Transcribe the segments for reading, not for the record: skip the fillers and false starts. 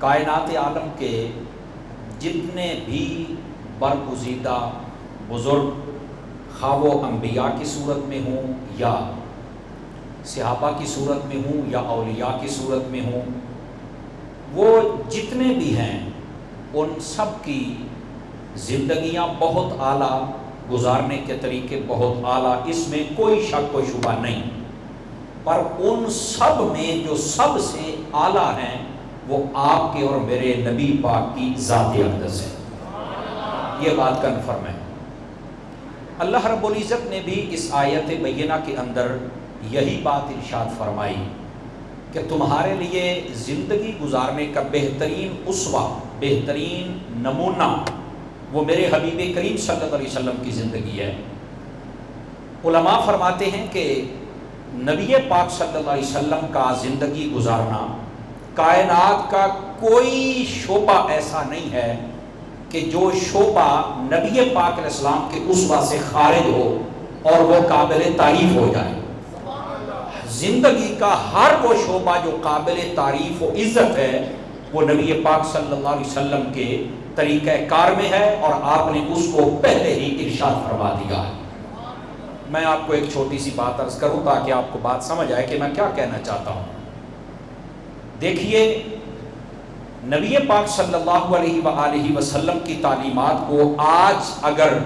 کائنات عالم کے جتنے بھی برگزیدہ بزرگ، خواہ وہ انبیاء کی صورت میں ہوں یا صحابہ کی صورت میں ہوں یا اولیاء کی صورت میں ہوں، وہ جتنے بھی ہیں ان سب کی زندگیاں بہت اعلیٰ، گزارنے کے طریقے بہت اعلیٰ، اس میں کوئی شک و شبہ نہیں، پر ان سب میں جو سب سے اعلیٰ ہیں وہ آپ کے اور میرے نبی پاک کی ذات اقدس ہے۔ یہ بات کنفرم ہے۔ اللہ رب العزت نے بھی اس آیت بینہ کے اندر یہی بات ارشاد فرمائی کہ تمہارے لیے زندگی گزارنے کا بہترین اسوہ، بہترین نمونہ وہ میرے حبیب کریم صلی اللہ علیہ وسلم کی زندگی ہے۔ علماء فرماتے ہیں کہ نبی پاک صلی اللہ علیہ وسلم کا زندگی گزارنا، کائنات کا کوئی شعبہ ایسا نہیں ہے کہ جو شعبہ نبی پاک علیہ السلام کے اسوہ سے خارج ہو اور وہ قابل تعریف ہو جائے۔ زندگی کا ہر وہ شعبہ جو قابل تعریف و عزت ہے وہ نبی پاک صلی اللہ علیہ وسلم کے طریقہ کار میں ہے، اور آپ نے اس کو پہلے ہی ارشاد فرما دیا ہے۔ میں آپ کو ایک چھوٹی سی بات عرض کروں تاکہ آپ کو بات سمجھ آئے کہ میں کیا کہنا چاہتا ہوں۔ دیکھیے، نبی پاک صلی اللہ علیہ وآلہ وسلم کی تعلیمات کو آج اگر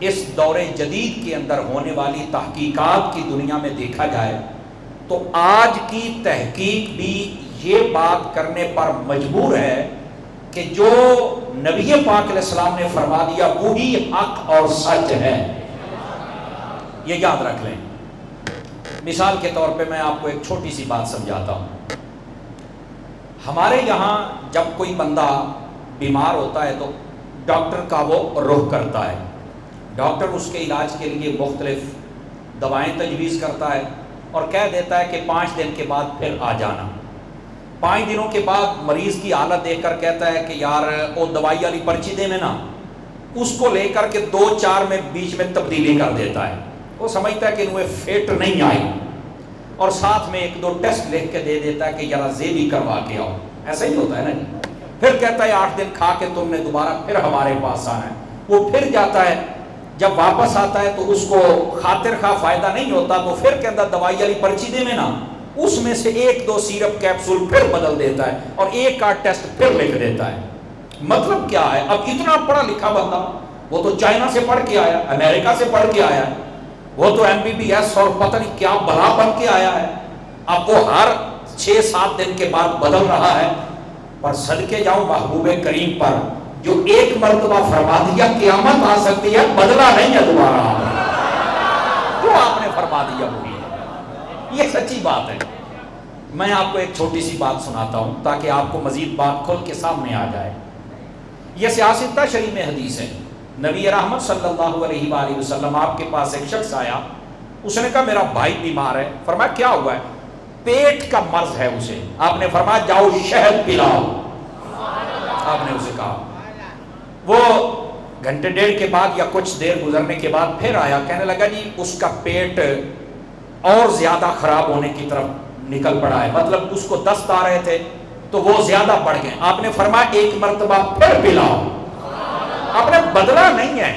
اس دور جدید کے اندر ہونے والی تحقیقات کی دنیا میں دیکھا جائے تو آج کی تحقیق بھی یہ بات کرنے پر مجبور ہے کہ جو نبی پاک علیہ السلام نے فرما دیا وہی حق اور سچ ہے۔ یہ یاد رکھ لیں۔ مثال کے طور پہ میں آپ کو ایک چھوٹی سی بات سمجھاتا ہوں۔ ہمارے یہاں جب کوئی بندہ بیمار ہوتا ہے تو ڈاکٹر کا وہ رخ کرتا ہے، ڈاکٹر اس کے علاج کے لیے مختلف دوائیں تجویز کرتا ہے اور کہہ دیتا ہے کہ 5 دن کے بعد پھر آ جانا۔ 5 دنوں کے بعد مریض کی حالت دیکھ کر کہتا ہے کہ یار وہ دوائی والی پرچی دے میں نا، اس کو لے کر کے 2-4 میں بیچ میں تبدیلی کر دیتا ہے۔ وہ سمجھتا ہے کہ انہیں فٹ نہیں آئی اور ساتھ میں 1-2 ٹیسٹ لکھ کے دے دیتا ہے کہ ذرا یہ بھی کروا کے آؤ۔ ایسا ہی ہوتا ہے نا جی۔ پھر کہتا ہے 8 دن کھا کے تم نے دوبارہ پھر ہمارے پاس آنا ہے۔ وہ پھر جاتا ہے، جب واپس آتا ہے تو اس کو خاطر خواہ فائدہ نہیں ہوتا تو پھر کے اندر دوائی والی پرچی دے میں نا، اس میں سے 1-2 سیرپ کیپسول پھر بدل دیتا ہے اور 1 آدھ ٹیسٹ پھر لکھ دیتا ہے۔ مطلب کیا ہے؟ اب اتنا پڑھا لکھا بندہ، وہ تو چائنا سے پڑھ کے آیا، امریکہ سے پڑھ کے آیا، وہ تو MBBS اور پتہ نہیں کیا بلا بن کے آیا ہے، اب وہ ہر 6-7 دن کے بعد بدل رہا ہے۔ پر صدقے جاؤں محبوب کریم پر جو ایک مرتبہ فرما دیا قیامت آ سکتی ہے، بدلا نہیں ہے دوبارہ، جو آپ نے فرما دیا وہی ہے۔ یہ سچی بات ہے۔ میں آپ کو ایک چھوٹی سی بات سناتا ہوں تاکہ آپ کو مزید بات کھل کے سامنے آ جائے۔ یہ سیاستہ شریف میں حدیث ہے۔ نبی رحمت صلی اللہ علیہ وآلہ وسلم آپ کے پاس ایک شخص آیا، اس نے کہا میرا بھائی بیمار ہے۔ فرمایا کیا ہوا ہے؟ پیٹ کا مرض ہے اسے۔ آپ نے فرمایا جاؤ شہد پلاؤ۔ آپ نے اسے کہا۔ وہ گھنٹے ڈیڑھ کے بعد یا کچھ دیر گزرنے کے بعد پھر آیا، کہنے لگا جی اس کا پیٹ اور زیادہ خراب ہونے کی طرف نکل پڑا ہے، مطلب اس کو دست آ رہے تھے تو وہ زیادہ بڑھ گئے۔ آپ نے فرمایا 1 مرتبہ پھر پلاؤ۔ آپ نے بدلا نہیں ہے،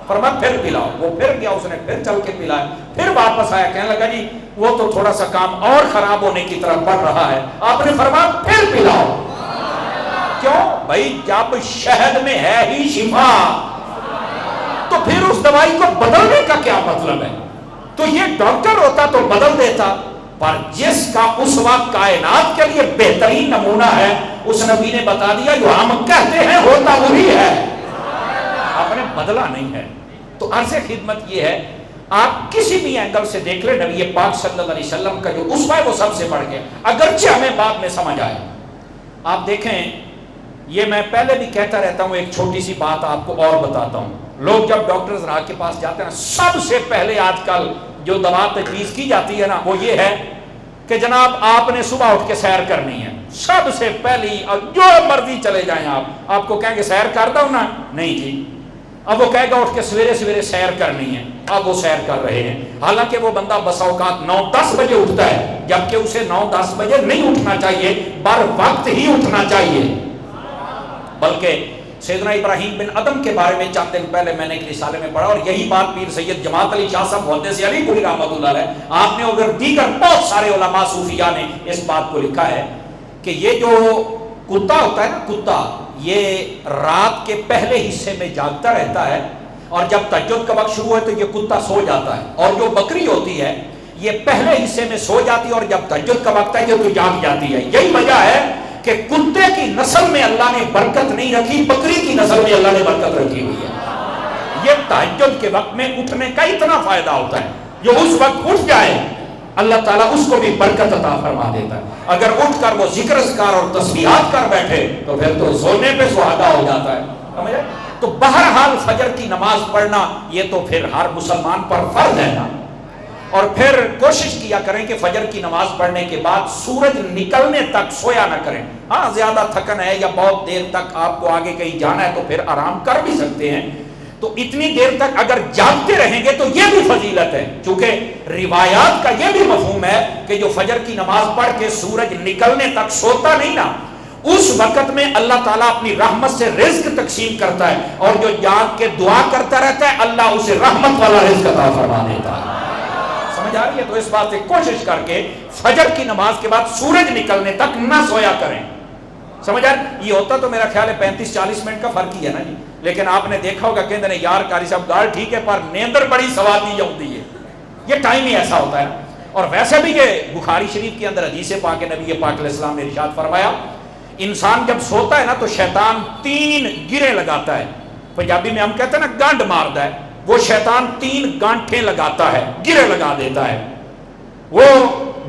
فرمایا پھر پلاؤ۔ وہ پھر گیا، اس نے پھر چل کے پلایا، پھر واپس آیا، کہنے لگا جی وہ تو تھوڑا سا کام اور خراب ہونے کی طرف بڑھ رہا ہے۔ آپ نے فرمایا پھر پلاؤ۔ کیوں بھائی؟ جب شہد میں ہے ہی شفا تو پھر اس دوائی کو بدلنے کا کیا مطلب ہے؟ تو یہ ڈاکٹر ہوتا تو بدل دیتا، پر جس کا اس وقت کائنات کے لیے بہترین نمونہ ہے اس نبی نے بتا دیا جو ہم کہتے ہیں ہوتا وہی ہے، آپ نے بدلا نہیں ہے۔ تو عرض خدمت یہ ہے، آپ کسی بھی اینگل سے دیکھ لیں، نبی پاک صلی اللہ علیہ وسلم کا جو اسوہ ہے وہ سب سے بڑھ گیا، اگرچہ ہمیں بعد میں سمجھ آئے۔ آپ دیکھیں، یہ میں پہلے بھی کہتا رہتا ہوں، ایک چھوٹی سی بات آپ کو اور بتاتا ہوں۔ لوگ جب ڈاکٹر زراع کے پاس جاتے ہیں، سب سے پہلے آج کل جو دوا تجویز کی جاتی ہے نا وہ یہ ہے کہ جناب آپ نے صبح اٹھ کے سیر کرنی ہے، سب سے پہلی، اور جو مرضی چلے جائیں آپ کو کہیں گے سیر کر دو نا، نہیں جی، اب وہ کہے گا اٹھ کے سویرے سویرے سیر کرنی ہے، اب وہ سیر کر رہے ہیں، حالانکہ وہ بندہ بسا اوقات 9-10 بجے اٹھتا ہے، جبکہ اسے 9-10 بجے نہیں اٹھنا چاہیے، بر وقت ہی اٹھنا چاہیے۔ بلکہ سیدنا ابراہیم بن ادم کے بارے میں چند دن پہلے میں نے ایک رسالے میں پڑھا، اور یہی بات پیر سید جماعت علی شاہ صاحب محدث علی پوری رحمۃ اللہ علیہ، آپ نے اگر دیگر بہت سارے علماء صوفیاء نے اس بات کو لکھا ہے کہ یہ جو کتا ہوتا ہے نا، کتا یہ رات کے پہلے حصے میں جاگتا رہتا ہے، اور جب تہجد کا وقت شروع ہے تو یہ کتا سو جاتا ہے، اور جو بکری ہوتی ہے یہ پہلے حصے میں سو جاتی ہے، اور جب تہجد کا وقت ہے یہ تو جاگ جاتی ہے۔ یہی وجہ ہے کہ کتے کی نسل میں اللہ نے برکت نہیں رکھی، بکری کی نسل میں اللہ نے برکت رکھی ہوئی ہے۔ یہ تہجد کے وقت میں اٹھنے کا اتنا فائدہ ہوتا ہے، جو اس وقت اٹھ جائے اللہ تعالیٰ اس کو بھی برکت عطا فرما دیتا ہے۔ اگر اٹھ کر وہ ذکر اذکار اور تسبیحات کر بیٹھے تو پھر تو سونے پہ سہاگا ہو جاتا ہے، سمجھے؟ تو بہرحال فجر کی نماز پڑھنا یہ تو پھر ہر مسلمان پر فرض ہے نا، اور پھر کوشش کیا کریں کہ فجر کی نماز پڑھنے کے بعد سورج نکلنے تک سویا نہ کریں۔ ہاں زیادہ تھکن ہے یا بہت دیر تک آپ کو آگے کہیں جانا ہے تو پھر آرام کر بھی سکتے ہیں، تو اتنی دیر تک اگر جاگتے رہیں گے تو یہ بھی فضیلت ہے، چونکہ روایات کا یہ بھی مفہوم ہے کہ جو فجر کی نماز پڑھ کے سورج نکلنے تک سوتا نہیں نا، اس وقت میں اللہ تعالیٰ اپنی رحمت سے رزق تقسیم کرتا ہے، اور جو جاگ کے دعا کرتا رہتا ہے اللہ اسے رحمت والا رزق عطا فرما دیتا ہے۔ سمجھ آ رہی ہے؟ تو اس بات سے کوشش کر کے فجر کی نماز کے بعد سورج نکلنے تک نہ سویا کریں، سمجھ آ رہی؟ یہ ہوتا تو میرا خیال ہے 35-40 منٹ کا فرق ہی ہے نا جی، لیکن آپ نے دیکھا ہوگا کہ نے یار قاری صاحب گال ٹھیک ہے پر نیندر بڑی سوادی ہوتی ہے، یہ ٹائم ہی ایسا ہوتا ہے۔ اور ویسے بھی یہ بخاری شریف کے اندر حدیث پاک نبی پاک علیہ السلام نے ارشاد فرمایا، انسان جب سوتا ہے نا تو شیطان 3 گرے لگاتا ہے، پنجابی میں ہم کہتے ہیں نا گانڈ مارتا ہے، وہ شیطان 3 گانٹھیں لگاتا ہے، گرے لگا دیتا ہے۔ وہ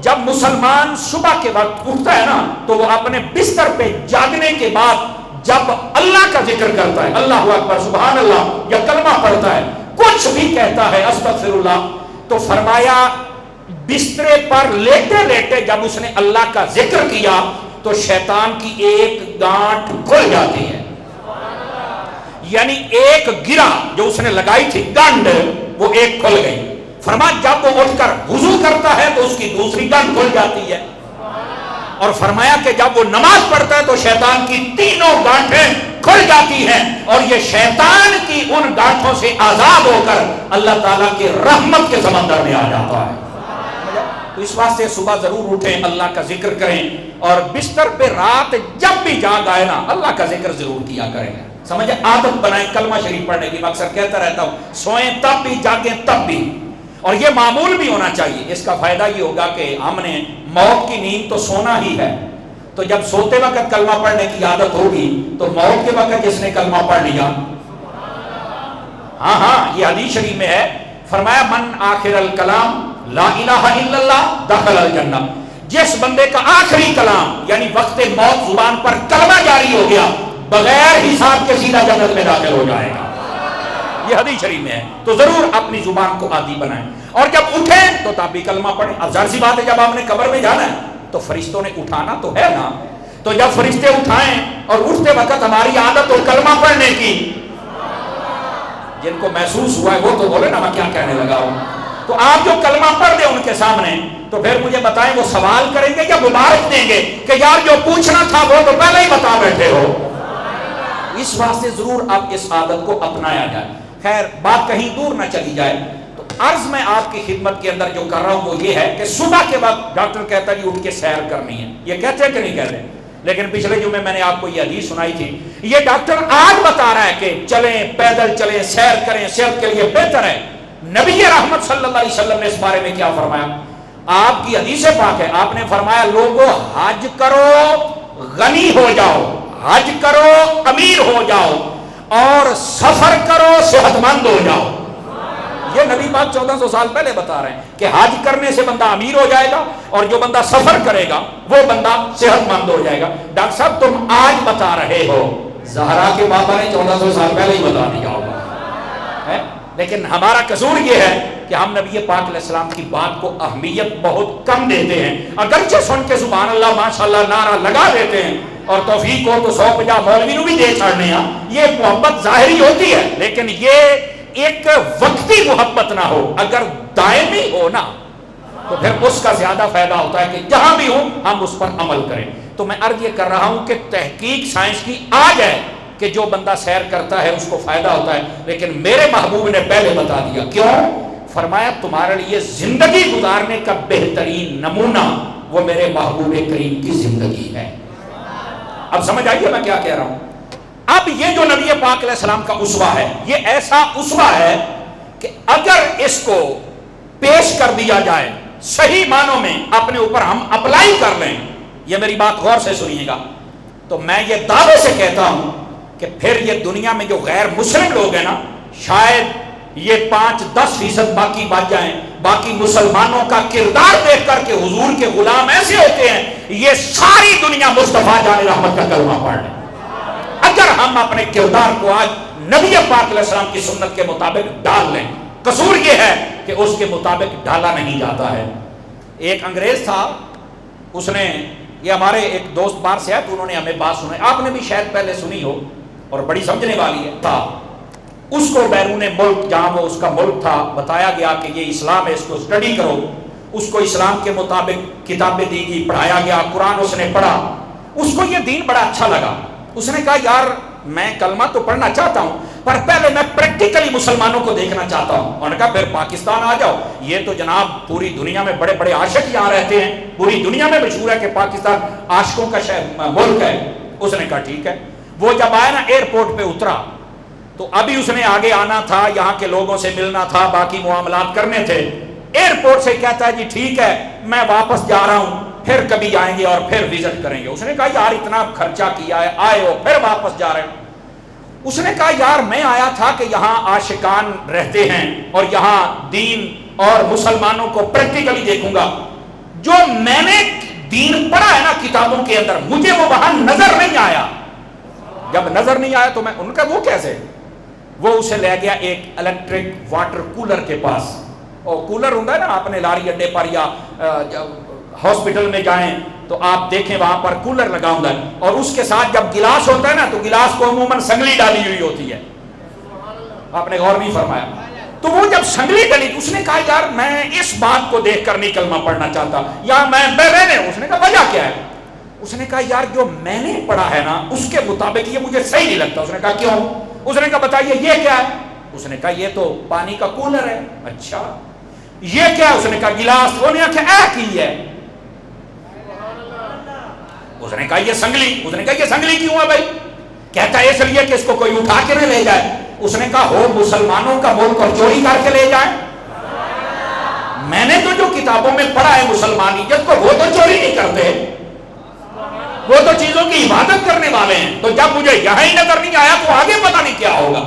جب مسلمان صبح کے وقت اٹھتا ہے نا تو وہ اپنے بستر پہ جاگنے کے بعد جب اللہ کا ذکر کرتا ہے، اللہ اکبر سبحان اللہ یا کلمہ پڑھتا ہے، کچھ بھی کہتا ہے استغفر اللہ، تو فرمایا بسترے پر لیٹے لیٹے جب اس نے اللہ کا ذکر کیا تو شیطان کی ایک گانٹھ کھل جاتی ہے، یعنی ایک گرا جو اس نے لگائی تھی گانڈ وہ ایک کھل گئی۔ فرمایا جب وہ اٹھ کر وضو کرتا ہے تو اس کی دوسری گانٹھ کھل جاتی ہے، اور فرمایا کہ جب وہ نماز پڑھتا ہے تو شیطان کی 3 گانٹھیں کھل جاتی ہیں، اور یہ شیطان کی ان گانٹھوں سے آزاد ہو کر اللہ تعالیٰ کے رحمت کے سمندر میں آ جاتا ہے۔ تو اس واسطے صبح ضرور اٹھیں، اللہ کا ذکر کریں، اور بستر پہ رات جب بھی جاگ آئے نا اللہ کا ذکر ضرور کیا کریں، سمجھے؟ عادت بنائیں کلمہ شریف پڑھنے کی، میں اکثر کہتا رہتا ہوں سوئیں تب بھی جاگیں تب بھی، اور یہ معمول بھی ہونا چاہیے۔ اس کا فائدہ یہ ہوگا کہ ہم نے موت کی نیند تو سونا ہی ہے، تو جب سوتے وقت کلمہ پڑھنے کی عادت ہوگی تو موت کے وقت جس نے کلمہ پڑھ لیا، ہاں یہ حدیث شریف میں ہے، فرمایا من آخر الکلام لا الہ الا اللہ دخل الجنہ، جس بندے کا آخری کلام یعنی وقت موت زبان پر کلمہ جاری ہو گیا بغیر حساب کے سیدھا جنت میں داخل ہو جائے گا، یہ حدیث شریف میں ہے۔ تو ضرور اپنی زبان کو عادی بنائیں، اور جب اٹھیں تو تب بھی کلمہ پڑھیں۔ اب ظاہر سی بات ہے جب آپ نے قبر میں جانا ہے تو فرشتوں نے اٹھانا تو ہے نا، تو جب فرشتے اٹھائیں اور اٹھتے وقت ہماری عادت ہو کلمہ پڑھنے کی، جن کو محسوس ہوا ہے وہ تو بولے نا میں کیا کہنے لگا ہوں، تو آپ جو کلمہ پڑھ دیں ان کے سامنے تو پھر مجھے بتائیں وہ سوال کریں گے یا مبارک دیں گے کہ یار جو پوچھنا تھا وہ تو پہلے ہی بتا بیٹھے ہو؟ اس واسطے ضرور آپ اس عادت کو اپنایا جائے۔ خیر بات کہیں دور نہ چلی جائے، تو عرض میں آپ کی خدمت کے اندر جو کر رہا ہوں وہ یہ ہے کہ صبح کے وقت ڈاکٹر کہتا ہے اٹھ کے سیر کرنی ہے، یہ کہتے ہیں کہ نہیں کہتے؟ لیکن پچھلے جمعے میں نے آپ کو یہ حدیث سنائی تھی، یہ ڈاکٹر آج بتا رہا ہے کہ چلیں پیدل چلیں سیر کریں صحت کے لیے بہتر ہے۔ نبی رحمت صلی اللہ علیہ وسلم نے اس بارے میں کیا فرمایا؟ آپ کی حدیث پاک ہے، آپ نے فرمایا لوگوں حج کرو غنی ہو جاؤ، حج کرو امیر ہو جاؤ، اور سفر کرو صحت مند ہو جاؤ۔ یہ نبی پاک 1400 سال پہلے بتا رہے ہیں کہ حج کرنے سے بندہ امیر ہو جائے گا، اور جو بندہ سفر کرے گا وہ بندہ صحت مند ہو جائے گا۔ ڈاکٹر صاحب تم آج بتا رہے ہو، زہرا کے بابا نے 1400 سال پہلے ہی بتا دیا ہوگا، لیکن ہمارا قصور یہ ہے کہ ہم نبی پاک علیہ السلام کی بات کو اہمیت بہت کم دیتے ہیں، اگرچہ سن کے سبحان اللہ ماشاءاللہ نعرہ لگا دیتے ہیں، اور توفیق ہو تو 150 مولوی نو بھی دے چھڑنے ہیں، یہ محبت ظاہری ہوتی ہے، لیکن یہ ایک وقتی محبت نہ ہو، اگر دائمی ہو نا تو پھر اس کا زیادہ فائدہ ہوتا ہے کہ جہاں بھی ہوں ہم اس پر عمل کریں۔ تو میں عرض یہ کر رہا ہوں کہ تحقیق سائنس کی آج ہے کہ جو بندہ سیر کرتا ہے اس کو فائدہ ہوتا ہے، لیکن میرے محبوب نے پہلے بتا دیا. کیوں؟ فرمایا تمہارے لیے زندگی گزارنے کا بہترین نمونہ وہ میرے محبوب کریم کی زندگی ہے. اب سمجھ آئیے میں کیا کہہ رہا ہوں. اب یہ جو نبی پاک علیہ السلام کا اسوہ ہے، یہ ایسا اسوہ ہے کہ اگر اس کو پیش کر دیا جائے صحیح معنوں میں اپنے اوپر ہم اپلائی کر لیں، یہ میری بات غور سے سنیے گا، تو میں یہ دعوے سے کہتا ہوں کہ پھر یہ دنیا میں جو غیر مسلم لوگ ہیں نا، شاید یہ 5-10% باقی بچ جائیں. باقی مسلمانوں کا کردار دیکھ کر کے حضور کے غلام ایسے ہوتے ہیں، یہ ساری دنیا مصطفیٰ جان رحمت کا کلمہ پڑھ لیں. اگر ہم اپنے کردار کو آج نبی پاک علیہ السلام کی سنت کے مطابق ڈال لیں. قصور یہ ہے کہ اس کے مطابق ڈالا نہیں جاتا ہے. ایک انگریز تھا، اس نے، یہ ہمارے ایک دوست باہر سے ہے تو انہوں نے ہمیں بات سنائی، آپ نے بھی شاید پہلے سنی ہو اور بڑی سمجھنے والی ہے. تھا اس کو بیرون ملک، جہاں وہ اس کا ملک تھا، بتایا گیا کہ یہ اسلام ہے، اس کو اسٹڈی کرو. اس کو اسلام کے مطابق کتابیں دی گئی، پڑھایا گیا، قرآن اس نے پڑھا. اس کو یہ دین بڑا اچھا لگا. اس نے کہا یار میں کلمہ تو پڑھنا چاہتا ہوں پر پہلے میں پریکٹیکلی مسلمانوں کو دیکھنا چاہتا ہوں. انہوں نے کہا پھر پاکستان آ جاؤ، یہ تو جناب پوری دنیا میں بڑے بڑے عاشق یہاں رہتے ہیں، پوری دنیا میں مشہور ہے کہ پاکستان عاشقوں کا ملک ہے. اس نے کہا ٹھیک ہے. وہ جب آیا نا ایئرپورٹ پہ اترا تو ابھی اس نے آگے آنا تھا، یہاں کے لوگوں سے ملنا تھا، باقی معاملات کرنے تھے. ایئرپورٹ سے کہتا ہے جی ٹھیک ہے میں واپس جا رہا ہوں، پھر کبھی آئیں گے اور پھر وزٹ کریں گے. اس نے کہا یار اتنا خرچہ کیا ہے، آئے ہو پھر واپس جا رہے ہو. اس نے کہا یار میں آیا تھا کہ یہاں عاشقان رہتے ہیں اور یہاں دین اور مسلمانوں کو پریکٹیکلی دیکھوں گا. جو میں نے دین پڑھا ہے نا کتابوں کے اندر، مجھے وہ وہاں نظر نہیں آیا. جب نظر نہیں آیا تو میں ان کا وہ کیسے، وہ اسے لے گیا ایک الیکٹرک واٹر کولر کے پاس. اور کولر ہوتا ہے نا، اپنے لاری اڈے پر یا ہاسپٹل میں جائیں تو آپ دیکھیں وہاں پر کولر لگا ہوتا ہے، اور اس کے ساتھ جب گلاس ہوتا ہے نا تو گلاس کو عموماً سنگلی ڈالی ہوئی ہوتی ہے. آپ نے غور نہیں فرمایا. تو وہ جب سنگلی ڈلی، اس نے کہا یار میں اس بات کو دیکھ کر نہیں کلمہ پڑھنا چاہتا، یا میں رہنے. اس نے کہا وجہ کیا ہے؟ اس نے کہا یار جو میں نے پڑھا ہے نا اس کے مطابق یہ مجھے صحیح نہیں لگتا. اس نے کہا کیوں؟ اس نے کہا بتائیے یہ کیا ہے؟ اس نے کہا یہ تو پانی کا کولر ہے. اچھا یہ کیا؟ اس نے کہا گلاس. وہ نے کہا ایک ہی ہے. اس نے کہا یہ سنگلی. اس نے کہا یہ سنگلی کیوں ہے بھائی؟ کہتا ہے اس لیے کہ اس کو کوئی اٹھا کے نہ لے جائے. اس نے کہا ہو مسلمانوں کا ملک اور چوری کر کے لے جائے؟ میں نے تو جو کتابوں میں پڑھا ہے مسلمانیت کو، وہ تو چوری نہیں کرتے، وہ تو چیزوں کی عبادت کرنے والے ہیں. تو جب مجھے یہاں ہی نظر نہیں آیا تو آگے پتہ نہیں کیا ہوگا.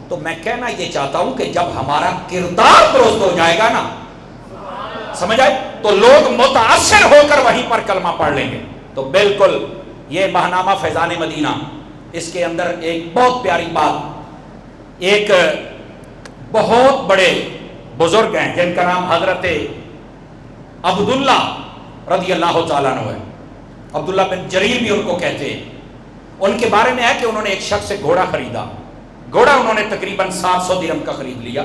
تو میں کہنا یہ چاہتا ہوں کہ جب ہمارا کردار درست ہو جائے گا نا، سمجھ آئے، تو لوگ متاثر ہو کر وہیں پر کلمہ پڑھ لیں گے. تو بالکل یہ ماہنامہ فیضان مدینہ، اس کے اندر ایک بہت پیاری بات، ایک بہت بڑے بزرگ ہیں جن کا نام حضرت عبداللہ رضی اللہ تعالیٰ عنہ ہے. عبداللہ بن جریر بھی ان کو کہتے ہیں. ان کے بارے میں ہے کہ انہوں نے ایک شخص سے گھوڑا خریدا. گھوڑا انہوں نے تقریباً 700 درہم کا خرید لیا.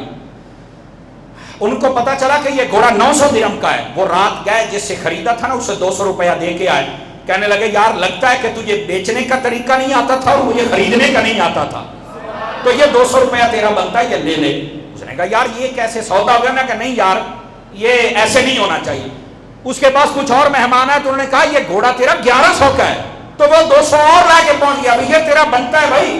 ان کو پتا چلا کہ یہ گھوڑا 900 درہم کا ہے. وہ رات گئے جس سے خریدا تھا نا اسے 200 روپیہ دے کے آئے. کہنے لگے یار لگتا ہے کہ تجھے بیچنے کا طریقہ نہیں آتا تھا اور مجھے خریدنے کا نہیں آتا تھا، تو یہ 200 روپیہ تیرا بنتا ہے، یہ لے لے. اس نے کہا یار یہ کیسے سودا ہوگا نا؟ کہ نہیں یار یہ ایسے نہیں ہونا چاہیے. اس کے پاس کچھ اور مہمان ہے تو انہوں نے کہا یہ گھوڑا تیرا 1100 کا ہے. تو وہ 200 اور لا کے پہنچ گیا، یہ تیرا بنتا ہے بھائی.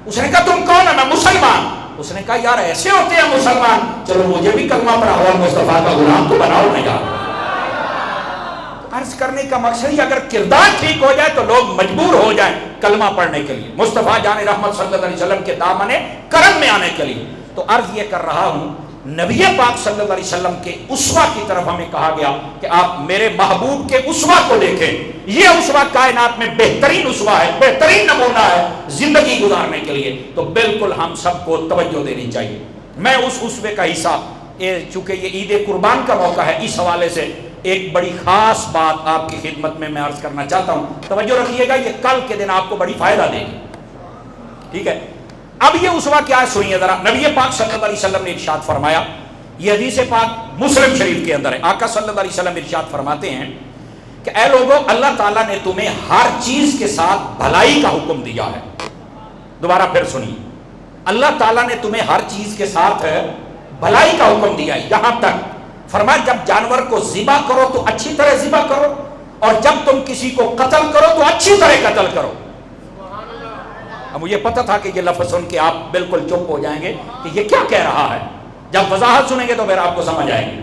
اس نے کہا تم کون ہے؟ میں مسلمان. اس نے کہا یار ایسے ہوتے ہیں مسلمان، چلو مجھے بھی کلمہ پڑھاؤ اور مصطفیٰ کا غلام تو بناؤ نا یار. عرض کرنے کا مقصد ہی اگر کردار ٹھیک ہو جائے تو لوگ مجبور ہو جائیں کلمہ پڑھنے کے لیے، مصطفیٰ جان رحمت صلی اللہ علیہ وسلم کے دامن کرم میں آنے کے لیے. تو عرض یہ کر رہا ہوں، نبی پاک صلی اللہ علیہ وسلم کے اسوہ کی طرف ہمیں کہا گیا کہ آپ میرے محبوب کے اسوہ کو دیکھیں. یہ اسوہ کائنات میں بہترین اسوہ ہے، بہترین نمونہ ہے زندگی گزارنے کے لیے. تو بالکل ہم سب کو توجہ دینی چاہیے. میں اس اسوے کا حصہ، چونکہ یہ عید قربان کا موقع ہے، اس حوالے سے ایک بڑی خاص بات آپ کی خدمت میں عرض کرنا چاہتا ہوں. توجہ رکھیے گا، یہ کل کے دن آپ کو بڑی فائدہ دے گی. ٹھیک ہے، اب یہ اسوہ کیا ہے سنیے ذرا. نبی پاک صلی اللہ علیہ وسلم نے ارشاد فرمایا، یہ حدیث پاک مسلم شریف کے اندر ہے. آقا صلی اللہ علیہ وسلم ارشاد فرماتے ہیں کہ اے لوگو، اللہ تعالیٰ نے تمہیں ہر چیز کے ساتھ بھلائی کا حکم دیا ہے. دوبارہ پھر سنیے، اللہ تعالیٰ نے تمہیں ہر چیز کے ساتھ بھلائی کا حکم دیا ہے، یہاں تک فرمایا جب جانور کو ذبح کرو تو اچھی طرح ذبح کرو، اور جب تم کسی کو قتل کرو تو اچھی طرح قتل کرو۔ اب مجھے پتا تھا کہ یہ لفظ سن کے آپ بالکل چپ ہو جائیں گے کہ یہ کیا کہہ رہا ہے، جب وضاحت سنیں گے تو پھر آپ کو سمجھ آئے گی۔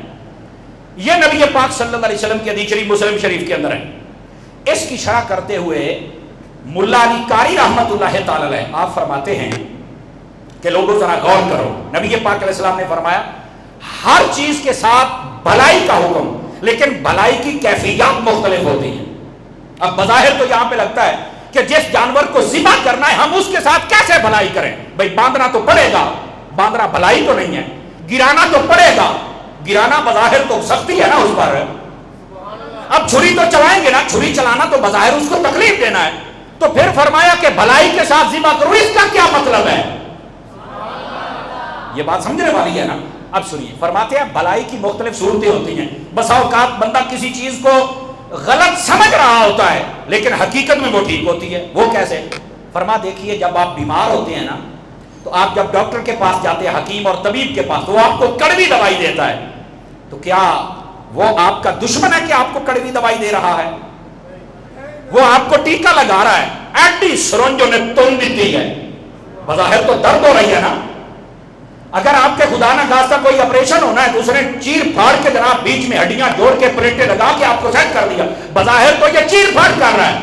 یہ نبی پاک صلی اللہ علیہ وسلم کی حدیث شریف مسلم شریف کے اندر ہے۔ اس کی شرح کرتے ہوئے ملا علی قاری رحمت اللہ تعالی علیہ آپ فرماتے ہیں کہ لوگوں ذرا غور کرو، نبی پاک علیہ السلام نے فرمایا ہر چیز کے ساتھ بھلائی کا حکم، لیکن بھلائی کی کیفیات مختلف ہوتی ہیں۔ اب بظاہر تو یہاں پہ لگتا ہے کہ جس جانور کو ذبح کرنا ہے ہم اس کے ساتھ کیسے بھلائی کریں؟ بھئی باندھنا تو پڑے گا، باندھنا بھلائی تو نہیں ہے، گرانا تو پڑے گا، گرانا بظاہر تو سختی ہے نا اس پر۔ اب چھری تو چلائیں گے نا، چھری چلانا تو بظاہر اس کو تکلیف دینا ہے، تو پھر فرمایا کہ بھلائی کے ساتھ ذبح کرو، اس کا کیا مطلب ہے؟ یہ بات سمجھنے والی ہے نا؟ اب سنیے، فرماتے ہیں بھلائی کی مختلف صورتیں ہوتی ہیں۔ بسا اوقات بندہ کسی چیز کو غلط سمجھ رہا ہوتا ہے لیکن حقیقت میں وہ ٹھیک ہوتی ہے۔ وہ کیسے؟ فرما دیکھیے جب آپ بیمار ہوتے ہیں نا تو آپ جب ڈاکٹر کے پاس جاتے ہیں، حکیم اور طبیب کے پاس، تو وہ آپ کو کڑوی دوائی دیتا ہے، تو کیا وہ آپ کا دشمن ہے کہ آپ کو کڑوی دوائی دے رہا ہے؟ وہ آپ کو ٹیکا لگا رہا ہے، اینٹی سرنجوں نے تم دی ہے، بظاہر تو درد ہو رہی ہے نا۔ اگر آپ کے خدا نہ خواستہ کوئی آپریشن ہونا ہے تو اس نے چیر پھاڑ کے جناب بیچ میں ہڈیاں جوڑ کے پلیٹیں لگا کے آپ کو سیٹ کر دیا، بظاہر تو یہ چیر پھاڑ کر رہا ہے،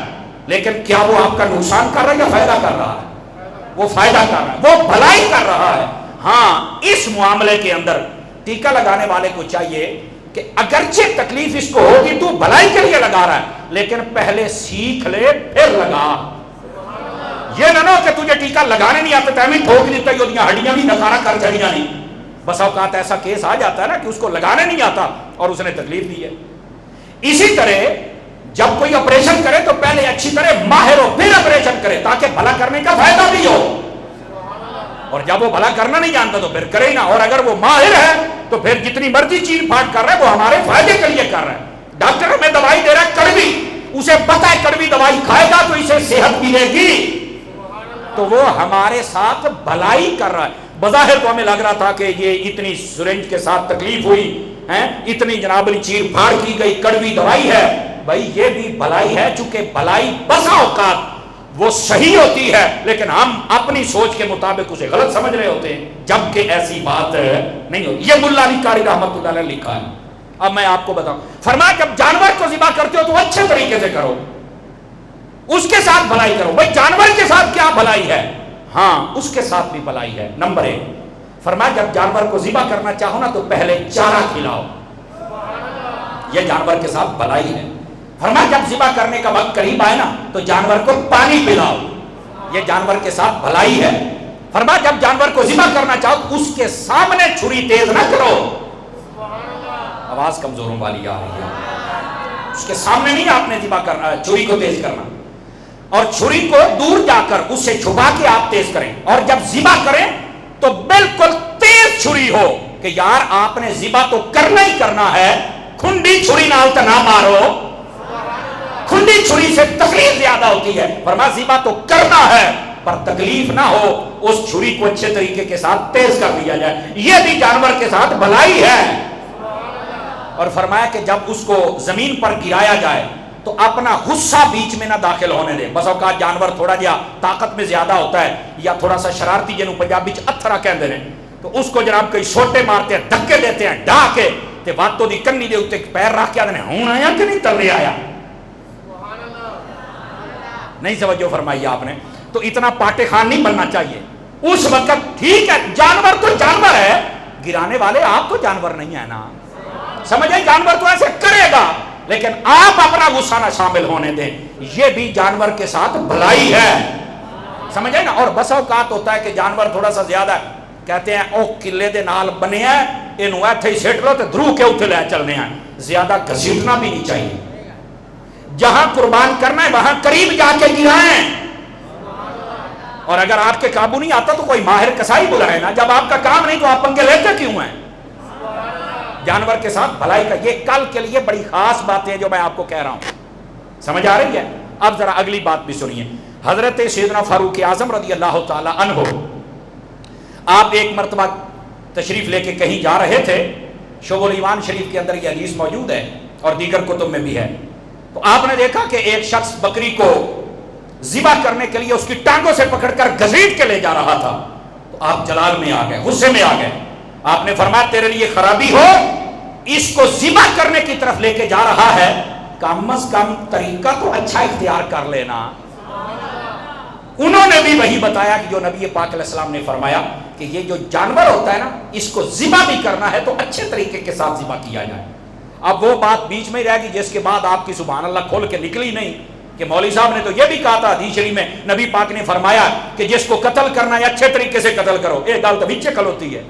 لیکن کیا وہ آپ کا نقصان کر رہا ہے یا فائدہ کر رہا ہے؟ وہ فائدہ کر رہا ہے، وہ بھلائی کر رہا ہے۔ ہاں اس معاملے کے اندر ٹیکا لگانے والے کو چاہیے کہ اگرچہ تکلیف اس کو ہوگی تو بھلائی کے لیے لگا رہا ہے، لیکن پہلے سیکھ لے پھر لگا۔ یہ نہ کہ تجھے ٹیکا لگانے نہیں آتا تیمی ٹھوک دیتا ہی ہوتی ہیں، ہڈیاں بھی نکارا کر چڑیاں نہیں۔ بس اوقات ایسا کیس آ جاتا ہے نا کہ اس کو لگانے نہیں آتا اور اس نے تکلیف دی ہے۔ اسی طرح جب کوئی آپریشن کرے تو پہلے اچھی طرح ماہر ہو پھر آپریشن کرے تاکہ بھلا کرنے کا فائدہ بھی ہو، اور جب وہ بھلا کرنا نہیں جانتا تو پھر کرے ہی نہ، اور اگر وہ ماہر ہے تو پھر جتنی مرضی چیر پھاڑ کر رہا ہے وہ ہمارے فائدے کے لیے کر رہا ہے۔ ڈاکٹر ہمیں دوائی دے رہا ہے کڑوی، اسے پتہ ہے کڑوی دوائی کھائے گا تو اسے صحت ملے گی، تو وہ ہمارے ساتھ بھلائی کر رہا ہے۔ بظاہر تو ہمیں لگ رہا تھا کہ یہ اتنی سرنج کے ساتھ تکلیف ہوئی ہے، اتنی جنابلی چیر پھاڑ کی گئی، کڑوی دوائی ہے، بھائی یہ بھی بھلائی ہے، چونکہ بھلائی بسا اوقات وہ صحیح ہوتی ہے لیکن ہم اپنی سوچ کے مطابق اسے غلط سمجھ رہے ہوتے ہیں، جبکہ ایسی بات نہیں ہوتی۔ یہ ملا علی قاری رحمت اللہ علیہ لکھا ہے۔ اب میں آپ کو بتاؤں، فرمایا جب جانور کو ذبح کرتے ہو تو اچھے طریقے سے کرو، اس کے ساتھ بھلائی کرو۔ بھائی جانور کے ساتھ کیا بھلائی ہے؟ ہاں اس کے ساتھ بھی بھلائی ہے۔ نمبر 1 فرمایا جب جانور کو ذبح کرنا چاہو نا تو پہلے چارہ کھلاؤ، یہ جانور کے ساتھ بھلائی ہے۔ فرمایا جب ذبح کرنے کا وقت قریب آئے نا تو جانور کو پانی پلاؤ، یہ جانور کے ساتھ بھلائی ہے۔ فرمایا جب جانور کو ذبح کرنا چاہو تو اس کے سامنے چھری تیز نہ کرو، آواز کمزوروں والی آ رہی ہے، اس کے سامنے نہیں آپ نے ذبح کرنا، چھری کو تیز کرنا، اور چھری کو دور جا کر اس سے چھپا کے آپ تیز کریں، اور جب ذبح کریں تو بالکل تیز چھری ہو کہ یار آپ نے ذبح تو کرنا ہی کرنا ہے، کھنڈی چھری نال تو نہ مارو، کھنڈی چھری سے تکلیف زیادہ ہوتی ہے۔ فرمایا ذبح تو کرنا ہے پر تکلیف نہ ہو، اس چھری کو اچھے طریقے کے ساتھ تیز کر دیا جائے، یہ بھی جانور کے ساتھ بھلائی ہے۔ اور فرمایا کہ جب اس کو زمین پر گرایا جائے تو اپنا غصہ بیچ میں نہ داخل ہونے دے۔ بس اوقات جانور تھوڑا جا طاقت میں زیادہ ہوتا ہے یا تھوڑا سا شرارتی جنوں پنجابی چ اتھرا کہندے نے، تو اس کو جناب کئی سوٹے مارتے ہیں، دھکے دیتے ہیں، ڈھا کے تے واتوں دی کنی دے اوتے پیر رکھ کے آدھے ہون آیا کہ نہیں تلے آیا، نہیں توجہ فرمائی آپ نے۔ تو اتنا پاٹے خان نہیں بننا چاہیے اس وقت۔ ٹھیک ہے جانور تو جانور ہے، گرانے والے آپ تو جانور نہیں ہے نا، سمجھیں، جانور تو ایسے کرے گا لیکن آپ اپنا غصہ نہ شامل ہونے دیں، یہ بھی جانور کے ساتھ بھلائی ہے، سمجھیں نا۔ اور بس اوقات ہوتا ہے کہ جانور تھوڑا سا زیادہ ہے، کہتے ہیں او قلعے دے نال بنے ہیں، انہوں ایتھے ہی سیٹ لو تے درو کے اتھے لے چلنے ہیں، زیادہ گھسیٹنا بھی نہیں چاہیے۔ جہاں قربان کرنا ہے وہاں قریب جا کے گرائیں، اور اگر آپ کے قابو نہیں آتا تو کوئی ماہر کسائی بلائے نا، جب آپ کا کام نہیں تو آپ پنگے لیتے کیوں ہیں؟ جانور کے ساتھ بھلائی کا، یہ کل کے لیے بڑی خاص باتیں ہیں جو میں آپ کو کہہ رہا ہوں، سمجھ آ رہی ہے؟ اب ذرا اگلی بات بھی سنیے۔ حضرت سیدنا فاروق اعظم رضی اللہ تعالی عنہ آپ ایک مرتبہ تشریف لے کے کہیں جا رہے تھے، شعب الایمان شریف کے اندر یہ حدیث موجود ہے اور دیگر کتب میں بھی ہے. تو آپ نے دیکھا کہ ایک شخص بکری کو ذبح کرنے کے لیے اس کی ٹانگوں سے پکڑ کر گھسیٹ کے لے جا رہا تھا. تو آپ جلال میں آ گئے، غصے میں آ گئے. آپ نے فرمایا تیرے لیے خرابی ہو، اس کو ذبح کرنے کی طرف لے کے جا رہا ہے، کم از کم طریقہ تو اچھا اختیار کر لینا. انہوں نے بھی وہی بتایا کہ جو نبی پاک علیہ السلام نے فرمایا کہ یہ جو جانور ہوتا ہے نا، اس کو ذبح بھی کرنا ہے تو اچھے طریقے کے ساتھ ذبح کیا جائے. اب وہ بات بیچ میں رہ گئی جس کے بعد آپ کی سبحان اللہ کھول کے نکلی نہیں کہ مولوی صاحب نے تو یہ بھی کہا تھا حدیث شریف میں، نبی پاک نے فرمایا کہ جس کو قتل کرنا ہے اچھے طریقے سے قتل کرو. ایک گال تو بیچے کل ہوتی ہے.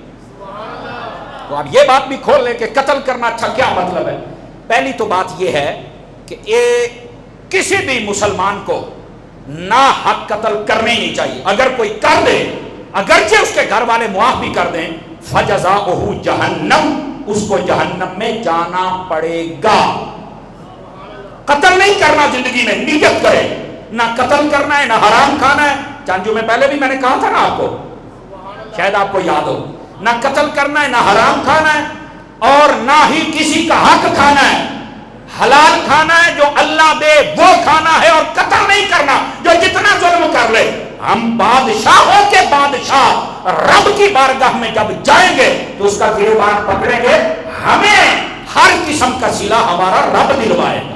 تو اب یہ بات بھی کھول لیں کہ قتل کرنا اچھا کیا مطلب ہے. پہلی تو بات یہ ہے کہ کسی بھی مسلمان کو نا حق قتل کرنے ہی نہیں چاہیے. اگر کوئی کر دے، اگرچہ اس کے گھر والے معاف بھی کر دیں، فجزاؤہ جہنم، اس کو جہنم میں جانا پڑے گا. قتل نہیں کرنا زندگی میں، نیت کرے نہ قتل کرنا ہے نہ حرام کھانا ہے. چانجو میں پہلے بھی میں نے کہا تھا نا آپ کو، شاید آپ کو یاد ہو، نہ قتل کرنا ہے نہ حرام کھانا ہے اور نہ ہی کسی کا حق کھانا ہے. حلال کھانا ہے جو اللہ دے وہ کھانا ہے، اور قتل نہیں کرنا جو جتنا ظلم کر لے. ہم بادشاہوں کے بادشاہ رب کی بارگاہ میں جب جائیں گے تو اس کا گریبان پکڑیں گے، ہمیں ہر قسم کا صلہ ہمارا رب دلوائے گا.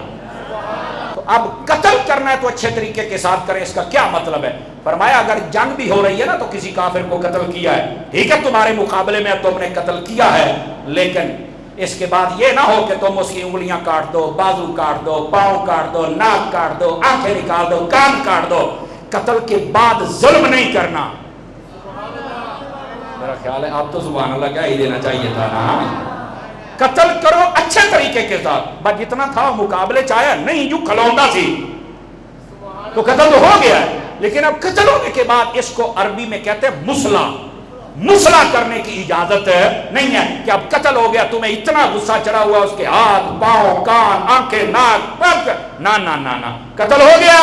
تو اب قتل کرنا ہے تو اچھے طریقے کے ساتھ کریں. اس کا کیا مطلب ہے؟ فرمایا اگر جنگ بھی ہو رہی ہے نا تو کسی کافر کو قتل کیا ہے، ٹھیک ہے تمہارے مقابلے میں تم نے قتل کیا ہے، لیکن اس کے بعد یہ نہ ہو کہ تم اس کی انگلیاں کاٹ دو، بازو کاٹ دو، پاؤں کاٹ دو، ناک کاٹ دو، آنکھیں نکال دو، کان کاٹ دو. قتل کے بعد ظلم نہیں کرنا. میرا خیال ہے آپ تو سبحان اللہ کیا ہی دینا چاہیے تھا نا. قتل کرو اچھے طریقے کے ساتھ. بس جتنا تھا مقابلے چاہے نہیں جو کھلوندا سی تو قتل تو ہو گیا ہے، لیکن اب قتل ہونے کے بعد اس کو عربی میں کہتے ہیں مسلح. مسلح کرنے کی اجازت نہیں ہے کہ اب قتل ہو گیا تمہیں اتنا غصہ چڑھا ہوا اس کے ہاتھ پاؤں کان آنکھیں ناک نہ نہ نہ نہ. قتل ہو گیا،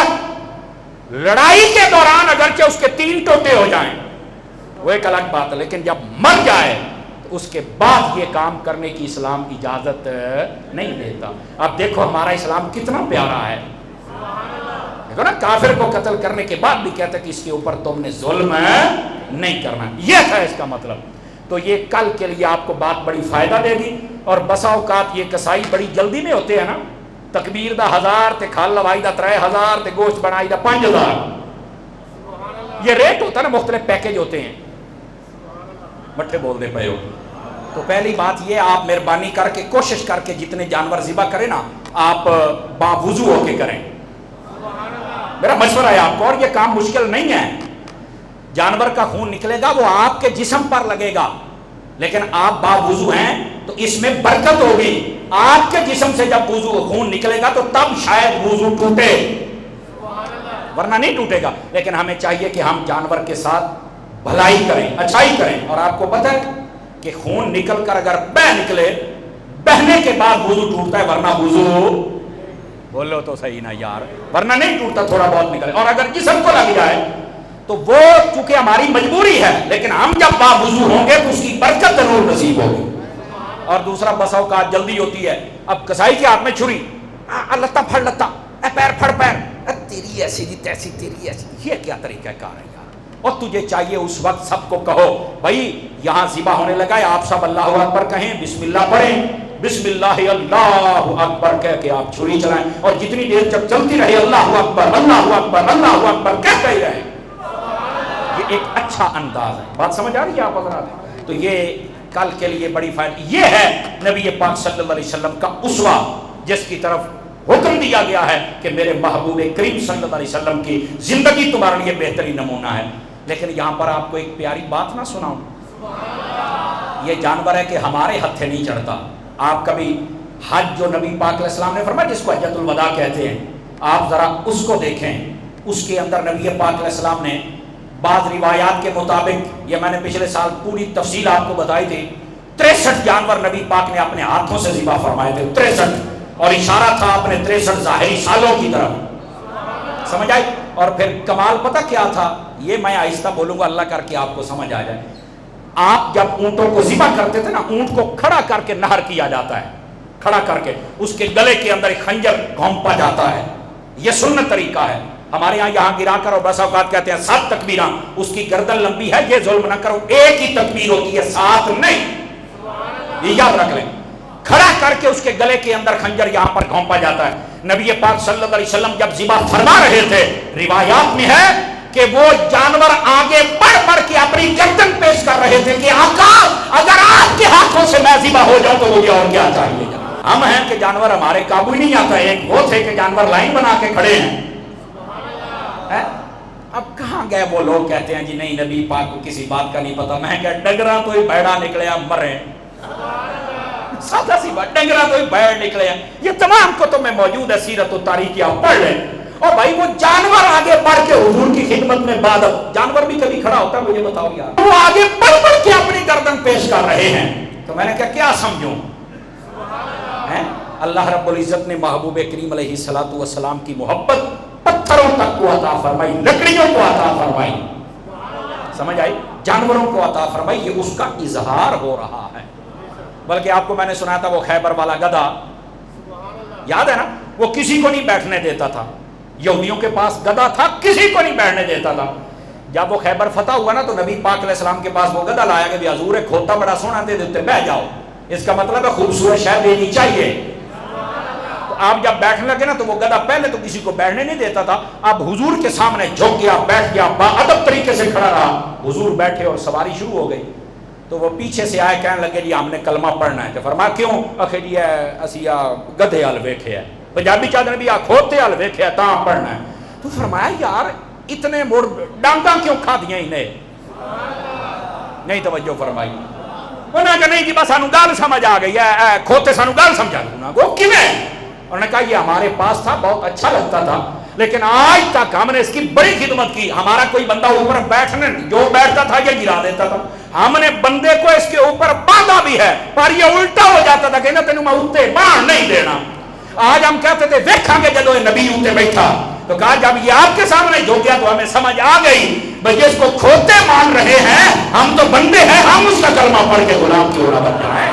لڑائی کے دوران اگرچہ اس کے 3 ٹوٹے ہو جائیں وہ ایک الگ بات ہے، لیکن جب مر جائے تو اس کے بعد یہ کام کرنے کی اسلام اجازت نہیں دیتا. اب دیکھو ہمارا اسلام کتنا پیارا ہے. دیکھو نا، کافر کو قتل کرنے کے بعد بھی کہتا ہے کہ اس کے اوپر تم نے ظلم نہیں کرنا. یہ تھا اس کا مطلب. تو یہ کل کے لیے آپ کو بات بڑی فائدہ دے گی. اور بسا اوقات یہ کسائی بڑی جلدی میں ہوتے ہیں نا، تکبیر دا 1000 تے کھال لوائی دا 3000 تے گوشت بنائی دا 5000. یہ ریٹ ہوتا ہے نا، مختلف پیکج ہوتے ہیں. مٹھے بول دے پے ہو. تو پہلی بات یہ آپ مہربانی کر کے کوشش کر کے جتنے جانور ذبح کریں نا آپ باوضو ہو کے کریں. میرا مشورہ ہے آپ کو، اور یہ کام مشکل نہیں ہے. جانور کا خون نکلے گا وہ آپ کے جسم پر لگے گا، لیکن آپ باوضو ہیں تو اس میں برکت ہوگی. آپ کے جسم سے جب خون نکلے گا تو تب شاید وضو ٹوٹے، ورنہ نہیں ٹوٹے گا. لیکن ہمیں چاہیے کہ ہم جانور کے ساتھ بھلائی کریں، اچھائی کریں. اور آپ کو پتہ ہے کہ خون نکل کر اگر بہ نکلے، بہنے کے بعد وضو ٹوٹتا ہے، ورنہ وضو بولو تو صحیح نا یار، ورنہ نہیں ٹوٹتا، تھوڑا بہت نکلے. اور اگر جسم کو لگ جائے تو وہ چونکہ ہماری مجبوری ہے، لیکن ہم جب باوضو ہوں گے تو اس کی برکت ضرور نصیب ہوگی. اور دوسرا بسا اوقات جلدی ہوتی ہے. اب کسائی کے ہاتھ میں چھری، لتا پھڑ لتا، پیر پھڑ پیر، تیری ایسی دی تیسی، تیری ایسی. یہ کیا طریقہ کار ہے یار. اور تجھے چاہیے اس وقت سب کو کہو بھائی یہاں ذبح ہونے لگا ہے، آپ سب اللہ اکبر کہیں، بسم اللہ پڑھیں، بسم اللہ اللہ اکبر کہہ کے آپ چھری چلائیں. اور جتنی دیر جب چلتی رہے اللہ اکبر اللہ اکبر اللہ اکبر کہتے ہی رہے. یہ ایک اچھا انداز ہے. بات سمجھ آ رہی ہے آپ حضرات؟ تو یہ کل کے لیے بڑی فائدہ. یہ ہے نبی پاک صلی اللہ علیہ وسلم کا اسوہ، جس کی طرف حکم دیا گیا ہے کہ میرے محبوب کریم صلی اللہ علیہ وسلم کی زندگی تمہارے لیے بہترین نمونہ ہے. لیکن یہاں پر آپ کو ایک پیاری بات نہ سناؤں. یہ جانور ہے کہ ہمارے ہتھے نہیں چڑھتا. آپ کبھی حج جو نبی پاک علیہ السلام نے فرمایا جس کو حجۃ الوداع کہتے ہیں، آپ ذرا اس کو دیکھیں. اس کے اندر نبی پاک علیہ السلام نے بعض روایات کے مطابق، یہ میں نے پچھلے سال پوری تفصیل آپ کو بتائی تھی، 63 جانور نبی پاک نے اپنے ہاتھوں سے ذبح فرمائے تھے. 63، اور اشارہ تھا اپنے 63 ظاہری سالوں کی طرف. سمجھ آئی؟ اور پھر کمال پتہ کیا تھا؟ یہ میں آہستہ بولوں گا اللہ کر کے آپ کو سمجھ آ جائے. آپ جب اونٹوں کو ذبح کرتے تھے نا، اونٹ کو کھڑا کر کے نہر کیا جاتا ہے، کھڑا کر کے اس کے گلے کے اندر ایک خنجر گھونپا جاتا ہے. یہ سنت طریقہ ہے. ہمارے یہاں گرا کر اور بس اوقات کہتے ہیں 7 تکبیراں، اس کی گردن لمبی ہے، یہ ظلم نہ کرو، ایک ہی تکبیر ہوتی ہے، 7 نہیں. یہ یاد رکھ لیں. کھڑا کر کے اس کے گلے کے اندر خنجر یہاں پر گھونپا جاتا ہے. نبی پاک صلی اللہ علیہ وسلم جب ذبح فرما رہے تھے، روایات میں ہے کہ وہ جانور آگے بڑھ بڑھ کے اپنی گردن پیش کر رہے تھے کہ آقا اگر آپ کے ہاتھوں سے میں ذبح ہو جاؤں تو مجھے اور کیا چاہیے. ہم ہیں کہ جانور ہمارے قابو نہیں آتا. ایک وہ تھے کہ جانور لائن بنا کے کھڑے ہیں. اب کہاں گئے وہ لوگ کہتے ہیں جی نہیں نبی پاک کو کسی بات کا نہیں پتا. میں کہ ڈنگرا تو ہی بیڑا نکلے اب مرے. سادہ سی بات، ڈنگرا تو ہی بیڑ نکلے ہیں. یہ تمام کتب میں موجود ہے، سیرت و تاریخ آپ پڑھ لیں. اور بھائی وہ جانور آگے بڑھ کے حضور کی خدمت میں بعد جانور بھی کبھی کھڑا ہوتا ہے مجھے بتاؤ یار، وہ آگے بڑھ بڑھ کے اپنی گردن پیش کر رہے ہیں. تو میں نے کہا کیا سمجھوں؟ اللہ رب العزت نے محبوب کریم علیہ الصلوۃ والسلام کی محبت پتھروں تک کو عطا فرمائی، لکڑیوں کو عطا فرمائی. سمجھ آئی؟ جانوروں کو عطا فرمائی. یہ اس کا اظہار ہو رہا ہے. بلکہ آپ کو میں نے سنا تھا وہ خیبر والا گدھا، یاد ہے نا؟ وہ کسی کو نہیں بیٹھنے دیتا تھا. یہودیوں کے پاس گدھا تھا، کسی کو نہیں بیٹھنے دیتا تھا. جب وہ خیبر فتح ہوا نا تو نبی پاک علیہ السلام کے پاس وہ گدھا لایا کہ حضور ایک کھوتا بڑا سونا دے دیتے، بیٹھ جاؤ. اس کا مطلب ہے خوبصورت شے دینی چاہیے. تو آپ جب بیٹھنے لگے نا تو وہ گدھا پہلے تو کسی کو بیٹھنے نہیں دیتا تھا. اب حضور کے سامنے جھک گیا، بیٹھ گیا، باادب طریقے سے کھڑا رہا. حضور بیٹھے اور سواری شروع ہو گئی. تو وہ پیچھے سے آئے کہنے لگے جی ہم نے کلمہ پڑھنا ہے. تو فرمایا کیوں؟ آخر جی اسی گدھے حل ویکھے ہے، پنجابی چاہتے ہیں بھی کھوتے حل ویکھے ہے تاں پڑھنا ہے. تو فرمایا یار اتنے مڑ ڈانگاں کیوں کھا دیا انہیں؟ نہیں توجہ فرمائی. انہوں نے کہا نہیں جی بس سانو گل سمجھ آ گئی ہے، کھوتے سانو گل سمجھا دوں. وہ کیویں؟ انہوں نے کہا یہ ہمارے پاس تھا، بہت اچھا لگتا تھا، لیکن آج تک ہم نے اس کی بڑی خدمت کی. ہمارا کوئی بندہ اوپر بیٹھنے جو بیٹھتا تھا یہ گرا دیتا تھا. ہم نے بندے کو اس کے اوپر باندھا بھی ہے پر یہ الٹا ہو جاتا تھا کہ نہ تینوں میں اوتے باندھ نہیں دینا. آج ہم کہتے تھے دیکھاں گے جدو نبی اوتے بیٹھا. تو کہا جب یہ آپ کے سامنے جو گیا تو ہمیں سمجھ آ گئی بھئی جس کو کھوتے مان رہے ہیں ہم تو بندے ہیں، ہم اس کا کلمہ پڑھ کے غلام کیوں نہ بن جائیں.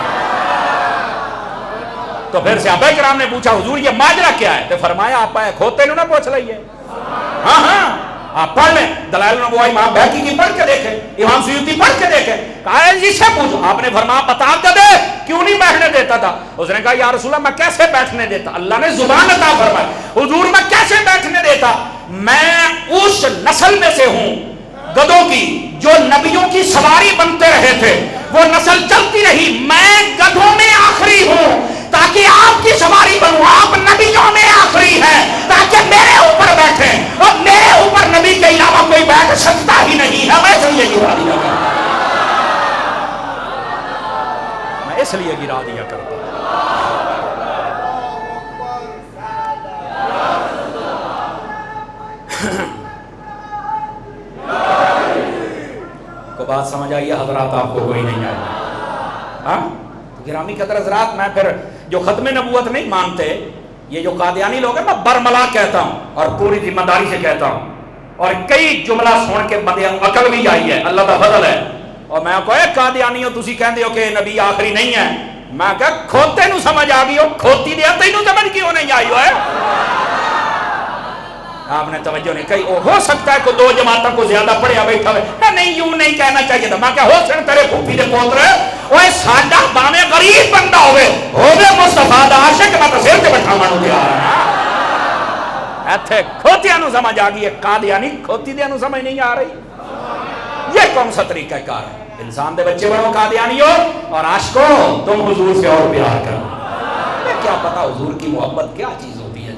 تو پھر صحابہ کرام نے پوچھا حضور یہ ماجرا کیا ہے؟ تو فرمایا آپ کھوتے نو نہ پوچھ لئیے. ہاں ہاں آپ پڑھ لیں. دلائل النبوہ امام بہقی کی پڑھ کے دیکھیں، امام سیوطی پڑھ کے دیکھیں. کہا ہے جی سے پوچھو. آپ نے فرمایا بتا دے کیوں نہیں بیٹھنے دیتا تھا؟ اس نے کہا یا رسول اللہ میں کیسے بیٹھنے دیتا؟ اللہ نے زبان عطا فرمائی. حضور میں کیسے بیٹھنے دیتا؟ میں اس نسل میں سے ہوں گدھوں کی جو نبیوں کی سواری بنتے رہے تھے، وہ نسل چلتی رہی. میں گدھوں میں آخری ہوں تاکہ آپ کی سواری بنوں. آپ نبیوں میں آخری ہیں تاکہ میرے اوپر بیٹھیں، اور میرے اوپر نبی کے علاوہ کوئی بیٹھ سکتا ہی نہیں ہے. میں اس لیے گرا دیا کرتا ہوں. کو بات سمجھ آئی ہے حضرات؟ آپ کو کوئی نہیں آئی؟ ہاں گرامی قدر حضرات، میں پھر جو ختم نبوت نہیں مانتے، یہ جو قادیانی لوگ ہیں، میں برملا کہتا ہوں اور پوری ذمہ داری سے کہتا ہوں. اور کئی جملہ سن کے بندے عقل بھی آئی ہے، اللہ کا فضل ہے. اور میں کہا قادیانی ہو تسی کہندے ہو کہ نبی آخری نہیں ہے. میں کہا کھوتے نو سمجھ آ گئی ہو، کھوتی دیا تینوں سمجھ کیوں نہیں آئی ہو ہے؟ آپ نے توجہ نہیں کہی. ہو سکتا ہے کہ 2 جماعتوں کو زیادہ پڑھیا بیٹھا ہوئے. نہیں یوں نہیں کہنا چاہیے تھا. میں کہا ہو سن تیرے پھوپھی دے پوترے اوے ساڈا باویں غریب بندہ ہوے مصطفیٰ دا عاشق، میں تے سر تے بٹھاواں نوں تیار ہاں. ایتھے کھوتیاں نو سمجھ آ گئی ہے، قادیانی کھوتی دیاں نو سمجھ نہیں آ رہی. یہ کون سا طریقہ کار ہے؟ انسان دے بچے بڑھو قادیانی ہو اور عاشقو تم حضور سے اور پیار کرو. کیا پتا حضور کی محبت کیا چیز ہوتی ہے.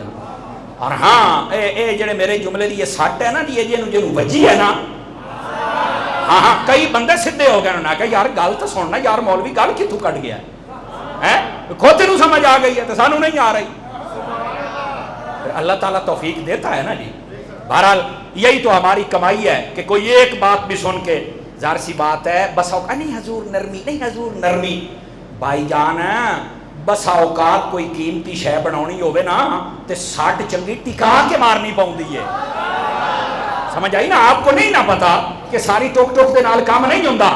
اور ہاں اے جڑے میرے جملے دی یہ سٹ ہے نا جی، یہ جنوں وجی ہے نا، ہاں ہاں کئی بندے سدھے ہو گئے. انہوں نے کہا یار گل تو سننا یار، مولوی گل کتوں کٹ گیا ہے؟ کھوتے نو سمجھ آ گئی ہے تو سانو نہیں آ رہی. اللہ تعالیٰ توفیق دیتا ہے نا جی. بہرحال یہی تو ہماری کمائی ہے کہ کوئی ایک بات بھی سن کے، ظاہر سی بات ہے بس اوقات نہیں حضور نرمی، نہیں حضور نرمی. بھائی جان بس اوقات کوئی قیمتی شے بناونی ہوے نا تے سٹ چنگی ٹکا کے مارنی پوندی ہے. سمجھ آئی نا؟ آپ کو نہیں نہ پتا کہ ساری ٹوک ٹوک دے نال کام نہیں ہوندا،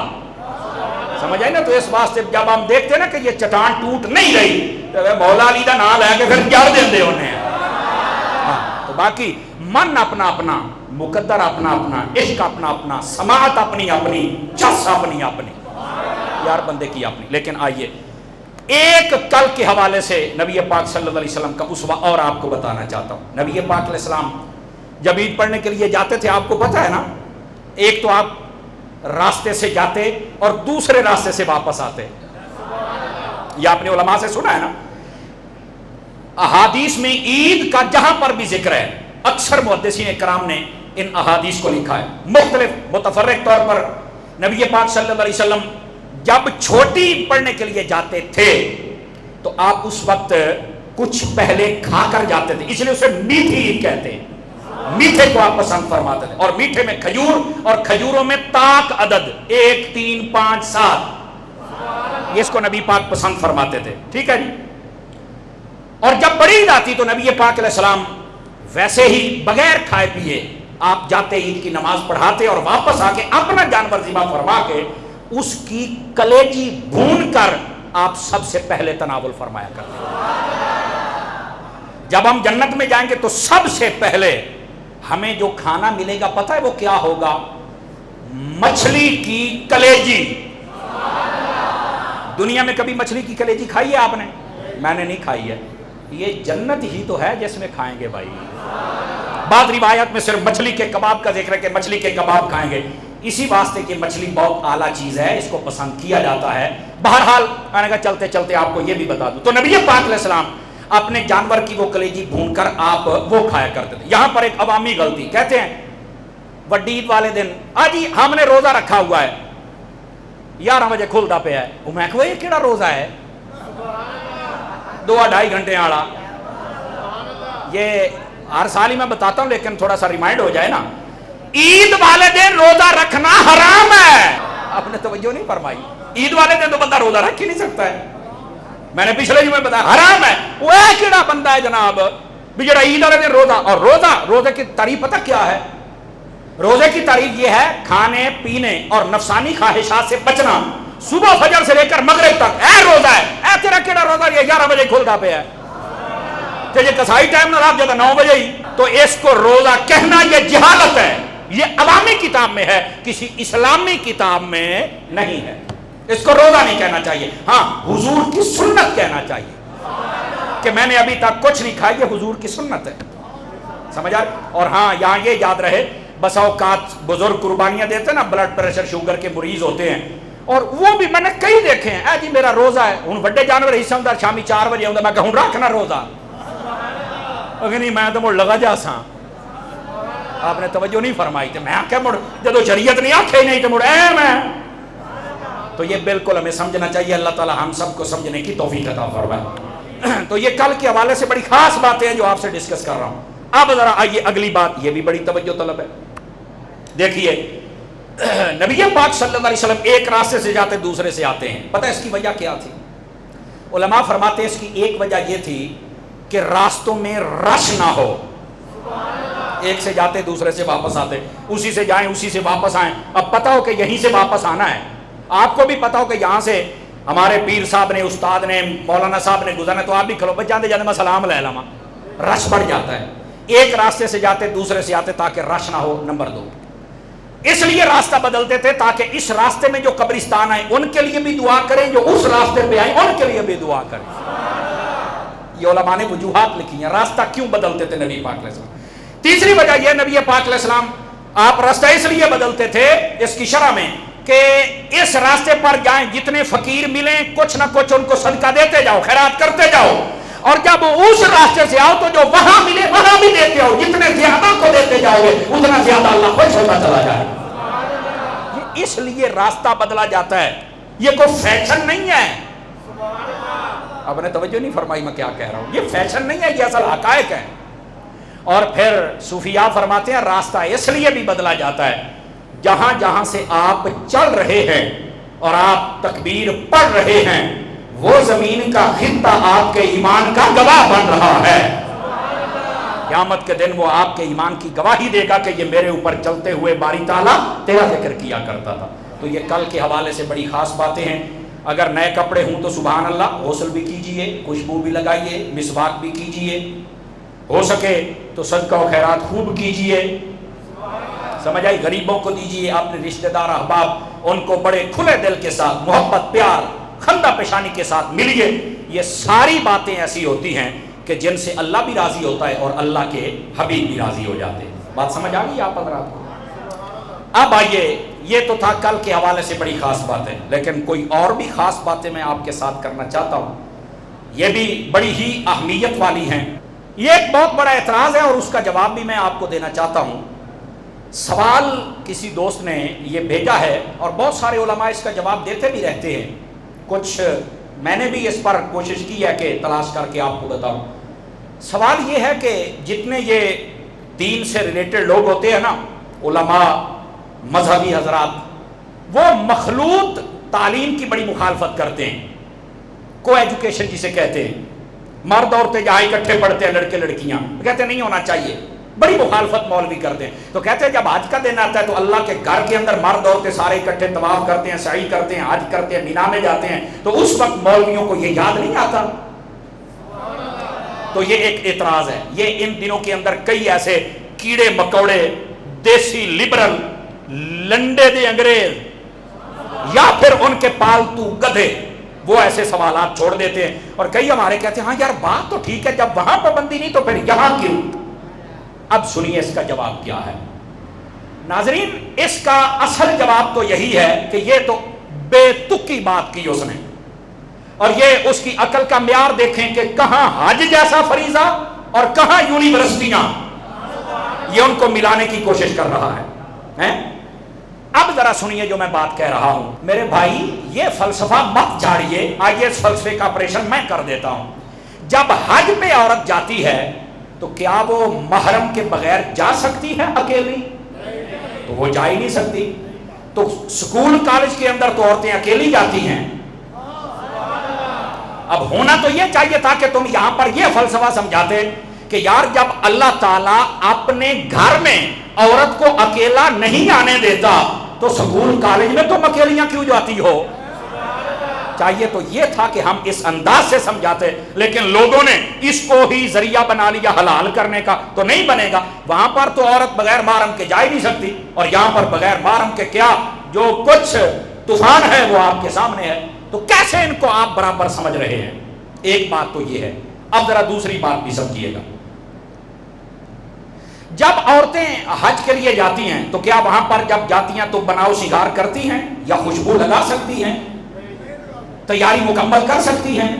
سمجھ آئی نا؟ تو اس واسطے جب ہم دیکھتے نا کہ یہ چٹان ٹوٹ نہیں رہی تو مولا علی دا نام لے کے پھر جڑ دیندے ہونے ہیں۔ تو باقی من اپنا اپنا، مقدر اپنا اپنا، عشق اپنا اپنا، سماعت اپنی اپنی، چس اپنی اپنی، یار بندے کی اپنی۔ لیکن آئیے ایک کل کے حوالے سے نبی پاک صلی اللہ علیہ وسلم کا اسوہ اور آپ کو بتانا چاہتا ہوں۔ نبی پاک علیہ السلام جب عید پڑھنے کے لیے جاتے تھے، آپ کو پتا ہے نا، ایک تو آپ راستے سے جاتے اور دوسرے راستے سے واپس آتے، یہ آپ نے علماء سے سنا ہے نا۔ احادیث میں عید کا جہاں پر بھی ذکر ہے، اکثر محدثین کرام نے ان احادیث کو لکھا ہے مختلف متفرق طور پر۔ نبی پاک صلی اللہ علیہ وسلم جب چھوٹی عید پڑھنے کے لیے جاتے تھے تو آپ اس وقت کچھ پہلے کھا کر جاتے تھے، اس لیے اسے میٹھی عید کہتے ہیں، میٹھے کو آپ پسند فرماتے تھے، اور میٹھے میں کھجور، اور کھجوروں میں طاق عدد 1 3 5 7، یہ اس کو نبی پاک پسند فرماتے تھے، ٹھیک ہے جی۔ اور جب بڑی عید آتی تو نبی پاک علیہ السلام ویسے ہی بغیر کھائے پیے آپ جاتے عید کی نماز پڑھاتے اور واپس آ کے اپنا جانور ذبح فرما کے اس کی کلیجی بھون کر آپ سب سے پہلے تناول فرمایا کرتے ہیں۔ جب ہم جنت میں جائیں گے تو سب سے پہلے ہمیں جو کھانا ملے گا پتہ ہے وہ کیا ہوگا؟ مچھلی کی کلیجی۔ دنیا میں کبھی مچھلی کی کلیجی کھائی ہے آپ نے؟ میں نے نہیں کھائی ہے۔ یہ جنت ہی تو ہے جس میں کھائیں گے بھائی۔ بعض روایت میں صرف مچھلی کے کباب کا ذکر ہے کہ مچھلی کے کباب کھائیں گے، اسی واسطے کہ مچھلی بہت اعلیٰ چیز ہے، اس کو پسند کیا جاتا ہے۔ بہرحال میں نے کہا چلتے چلتے آپ کو یہ بھی بتا دوں، تو نبی پاک علیہ السلام اپنے جانور کی وہ کلیجی بھون کر آپ وہ کھایا کرتے تھے۔ یہاں پر ایک عوامی غلطی، کہتے ہیں وڈی عید والے دن جی ہم نے روزہ رکھا ہوا ہے، 11 بجے کھلتا پیا ہے، وہ میں کہوں یہ کیڑا روزہ ہے 2-2.5 گھنٹے والا؟ یہ ہر سال ہی میں بتاتا ہوں لیکن تھوڑا سا ریمائنڈ ہو جائے نا، عید والے دن روزہ رکھنا حرام ہے۔ آپ نے توجہ نہیں فرمائی، عید والے دن تو بندہ روزہ رکھ ہی نہیں سکتا ہے، میں نے پچھلے جمعے بتایا حرام ہے۔ وہ کیڑا بندہ ہے جناب بھی جڑا عید والے دن روزہ، اور روزے کی تعریف پتہ کیا ہے؟ روزے کی تعریف یہ ہے کھانے پینے اور نفسانی خواہشات سے بچنا، صبح فجر سے لے کر مغرب تک اے روزہ ہے، اے تیرا کیڑا روزہ یہ 11 بجے کھلتا پیا ہے، تجھے کسائی ٹائم نہ رکھ جاتا 9 بجے ہی، تو اس کو روزہ کہنا یہ جہالت ہے، یہ عوامی کتاب میں ہے، کسی اسلامی کتاب میں نہیں ہے، اس کو روزہ نہیں کہنا چاہیے۔ ہاں حضور کی سنت کہنا چاہیے کہ میں نے ابھی تک کچھ نہیں کھایا، یہ حضور کی سنت ہے، سمجھ آئے؟ اور ہاں یہاں یہ یاد رہے، بس اوقات بزرگ قربانیاں دیتے ہیں نا، بلڈ پریشر شوگر کے مریض ہوتے ہیں، اور وہ بھی میں نے کئی دیکھے ہیں، اے جی میرا روزہ ہے، ہوں بڑے جانور حصہ ہوں شامی 4 بجے ہوں میں کہوں رکھنا روزہ، اگر نہیں میں تو مڑ لگا جا سا، آپ نے توجہ نہیں فرمائی تھی، میں آکھے مڑ جدو شریعت نہیں آکھے نہیں تو مڑ اے میں، تو یہ بالکل ہمیں سمجھنا چاہیے، اللہ تعالی ہم سب کو سمجھنے کی توفیق عطا فرمائے۔ تو یہ کل کے حوالے سے بڑی خاص باتیں ہیں جو آپ سے ڈسکس کر رہا ہوں۔ اب ذرا آئیے اگلی بات، یہ بھی بڑی توجہ طلب ہے۔ دیکھیے نبی پاک صلی اللہ علیہ وسلم ایک راستے سے جاتے دوسرے سے آتے ہیں، پتہ ہے اس کی وجہ کیا تھی؟ علماء فرماتے ہیں اس کی ایک وجہ یہ تھی کہ راستوں میں رش نہ ہو، ایک سے جاتے دوسرے سے واپس آتے، اسی سے جائیں اسی سے واپس آئیں، اب پتہ ہو کہ یہیں سے واپس آنا ہے، آپ کو بھی پتہ ہو کہ یہاں سے ہمارے پیر صاحب نے، استاد نے، مولانا صاحب نے گزرنا، تو آپ بھی کھلو بس جاتے جاتے میں سلام لے لما، رش بڑھ جاتا ہے۔ ایک راستے سے جاتے دوسرے سے آتے تاکہ رش نہ ہو۔ نمبر 2، اس لیے راستہ بدلتے تھے تاکہ اس راستے میں جو قبرستان آئے ان کے لیے بھی دعا کریں، جو اس راستے پہ آئے ان کے لیے بھی دعا کریں۔ یہ علماء نے وجوہات لکھی ہیں راستہ کیوں بدلتے تھے نبی پاک علیہ السلام۔ تیسری وجہ یہ نبی پاک علیہ السلام آپ راستہ اس لیے بدلتے تھے اس کی شرح میں کہ اس راستے پر جائیں جتنے فقیر ملیں کچھ نہ کچھ ان کو صدقہ دیتے جاؤ، خیرات کرتے جاؤ، اور جب اس راستے سے آؤ تو جو وہاں ملے وہاں بھی دیتے آؤ، جتنے زیادہ کو دیتے جاؤ گے اتنا زیادہ اللہ خوش ہوتا چلا جائے۔ یہ اس لیے راستہ بدلا جاتا ہے، یہ کوئی فیشن نہیں ہے۔ آپ نے توجہ نہیں فرمائی میں کیا کہہ رہا ہوں، یہ فیشن نہیں ہے، یہ اصل حقائق ہے۔ اور پھر صوفیاء فرماتے ہیں راستہ اس لیے بھی بدلا جاتا ہے، جہاں جہاں سے آپ چل رہے ہیں اور آپ تکبیر پڑھ رہے ہیں وہ زمین کا خطہ آپ کے ایمان کا گواہ بن رہا ہے۔ قیامت کے دن وہ آپ کے ایمان کی گواہی دے گا کہ یہ میرے اوپر چلتے ہوئے باری تعالیٰ تیرا ذکر کیا کرتا تھا۔ تو یہ کل کے حوالے سے بڑی خاص باتیں ہیں۔ اگر نئے کپڑے ہوں تو سبحان اللہ غسل بھی کیجئے، خوشبو بھی لگائیے، مسواک بھی کیجئے، ہو سکے تو صدقہ و خیرات خوب کیجئے، سمجھ آئی، غریبوں کو دیجئے، اپنے رشتہ دار احباب ان کو بڑے کھلے دل کے ساتھ محبت پیار خندہ پیشانی کے ساتھ ملیے۔ یہ ساری باتیں ایسی ہوتی ہیں کہ جن سے اللہ بھی راضی ہوتا ہے اور اللہ کے حبیب بھی راضی ہو جاتے ہیں۔ بات سمجھ آ گئی آپ حضرات کو؟ اب آئیے، یہ تو تھا کل کے حوالے سے بڑی خاص باتیں، لیکن کوئی اور بھی خاص باتیں میں آپ کے ساتھ کرنا چاہتا ہوں، یہ بھی بڑی ہی اہمیت والی ہیں۔ یہ ایک بہت بڑا اعتراض ہے اور اس کا جواب بھی میں آپ کو دینا چاہتا ہوں۔ سوال کسی دوست نے یہ بھیجا ہے اور بہت سارے علماء اس کا جواب دیتے بھی رہتے ہیں، کچھ میں نے بھی اس پر کوشش کی ہے کہ تلاش کر کے آپ کو بتاؤں۔ سوال یہ ہے کہ جتنے یہ دین سے ریلیٹڈ لوگ ہوتے ہیں نا، علماء، مذہبی حضرات، وہ مخلوط تعلیم کی بڑی مخالفت کرتے ہیں، کو ایجوکیشن جسے کہتے ہیں۔ مرد عورتیں جہاں اکٹھے پڑھتے ہیں، لڑکے لڑکیاں، کہتے ہیں نہیں ہونا چاہیے، بڑی مخالفت مولوی کرتے ہیں۔ تو کہتے ہیں جب حج کا دن آتا ہے تو اللہ کے گھر کے اندر مرد عورتیں سارے اکٹھے طواف کرتے ہیں، سعی کرتے ہیں، حج کرتے ہیں، مینا میں جاتے ہیں، تو اس وقت مولویوں کو یہ یاد نہیں آتا؟ تو یہ ایک اعتراض ہے۔ یہ ان دنوں کے اندر کئی ایسے کیڑے مکوڑے، دیسی لبرل، لنڈے دے انگریز یا پھر ان کے پالتو گدھے، وہ ایسے سوالات چھوڑ دیتے ہیں، اور کئی ہمارے کہتے ہیں ہاں یار بات تو ٹھیک ہے، جب وہاں پابندی نہیں تو پھر یہاں کیوں؟ اب سنیے اس کا جواب کیا ہے۔ ناظرین، اس کا اصل جواب تو یہی ہے کہ یہ تو بے تکی بات کی اس نے، اور یہ اس کی عقل کا معیار دیکھیں کہ کہاں حج جیسا فریضہ اور کہاں یونیورسٹیاں، یہ ان کو ملانے کی کوشش کر رہا ہے۔ اب ذرا سنیے جو میں بات کہہ رہا ہوں میرے بھائی، یہ فلسفہ مت جھاڑیے، آئیے اس فلسفے کا آپریشن میں کر دیتا ہوں۔ جب حج پہ عورت جاتی ہے تو کیا وہ محرم کے بغیر جا سکتی ہے اکیلی؟ تو وہ جا ہی نہیں سکتی۔ تو سکول کالج کے اندر تو عورتیں اکیلی جاتی ہیں۔ اب ہونا تو یہ چاہیے تھا کہ تم یہاں پر یہ فلسفہ سمجھاتے کہ یار جب اللہ تعالیٰ اپنے گھر میں عورت کو اکیلا نہیں آنے دیتا تو سکول کالج میں تم اکیلیاں کیوں جاتی ہو؟ چاہیے تو یہ تھا کہ ہم اس انداز سے سمجھاتے، لیکن لوگوں نے اس کو ہی ذریعہ بنا لیا حلال کرنے کا۔ تو نہیں بنے گا، وہاں پر تو عورت بغیر محرم کے جا ہی نہیں سکتی، اور یہاں پر بغیر محرم کے کیا جو کچھ طوفان ہے وہ آپ کے سامنے ہے۔ تو کیسے ان کو آپ برابر سمجھ رہے ہیں؟ ایک بات تو یہ ہے۔ اب ذرا دوسری بات بھی سمجھیے گا، جب عورتیں حج کے لیے جاتی ہیں تو کیا وہاں پر جب جاتی ہیں تو بناؤ شنگار کرتی ہیں یا خوشبو لگا سکتی ہیں؟ تیاری مکمل کر سکتی ہیں؟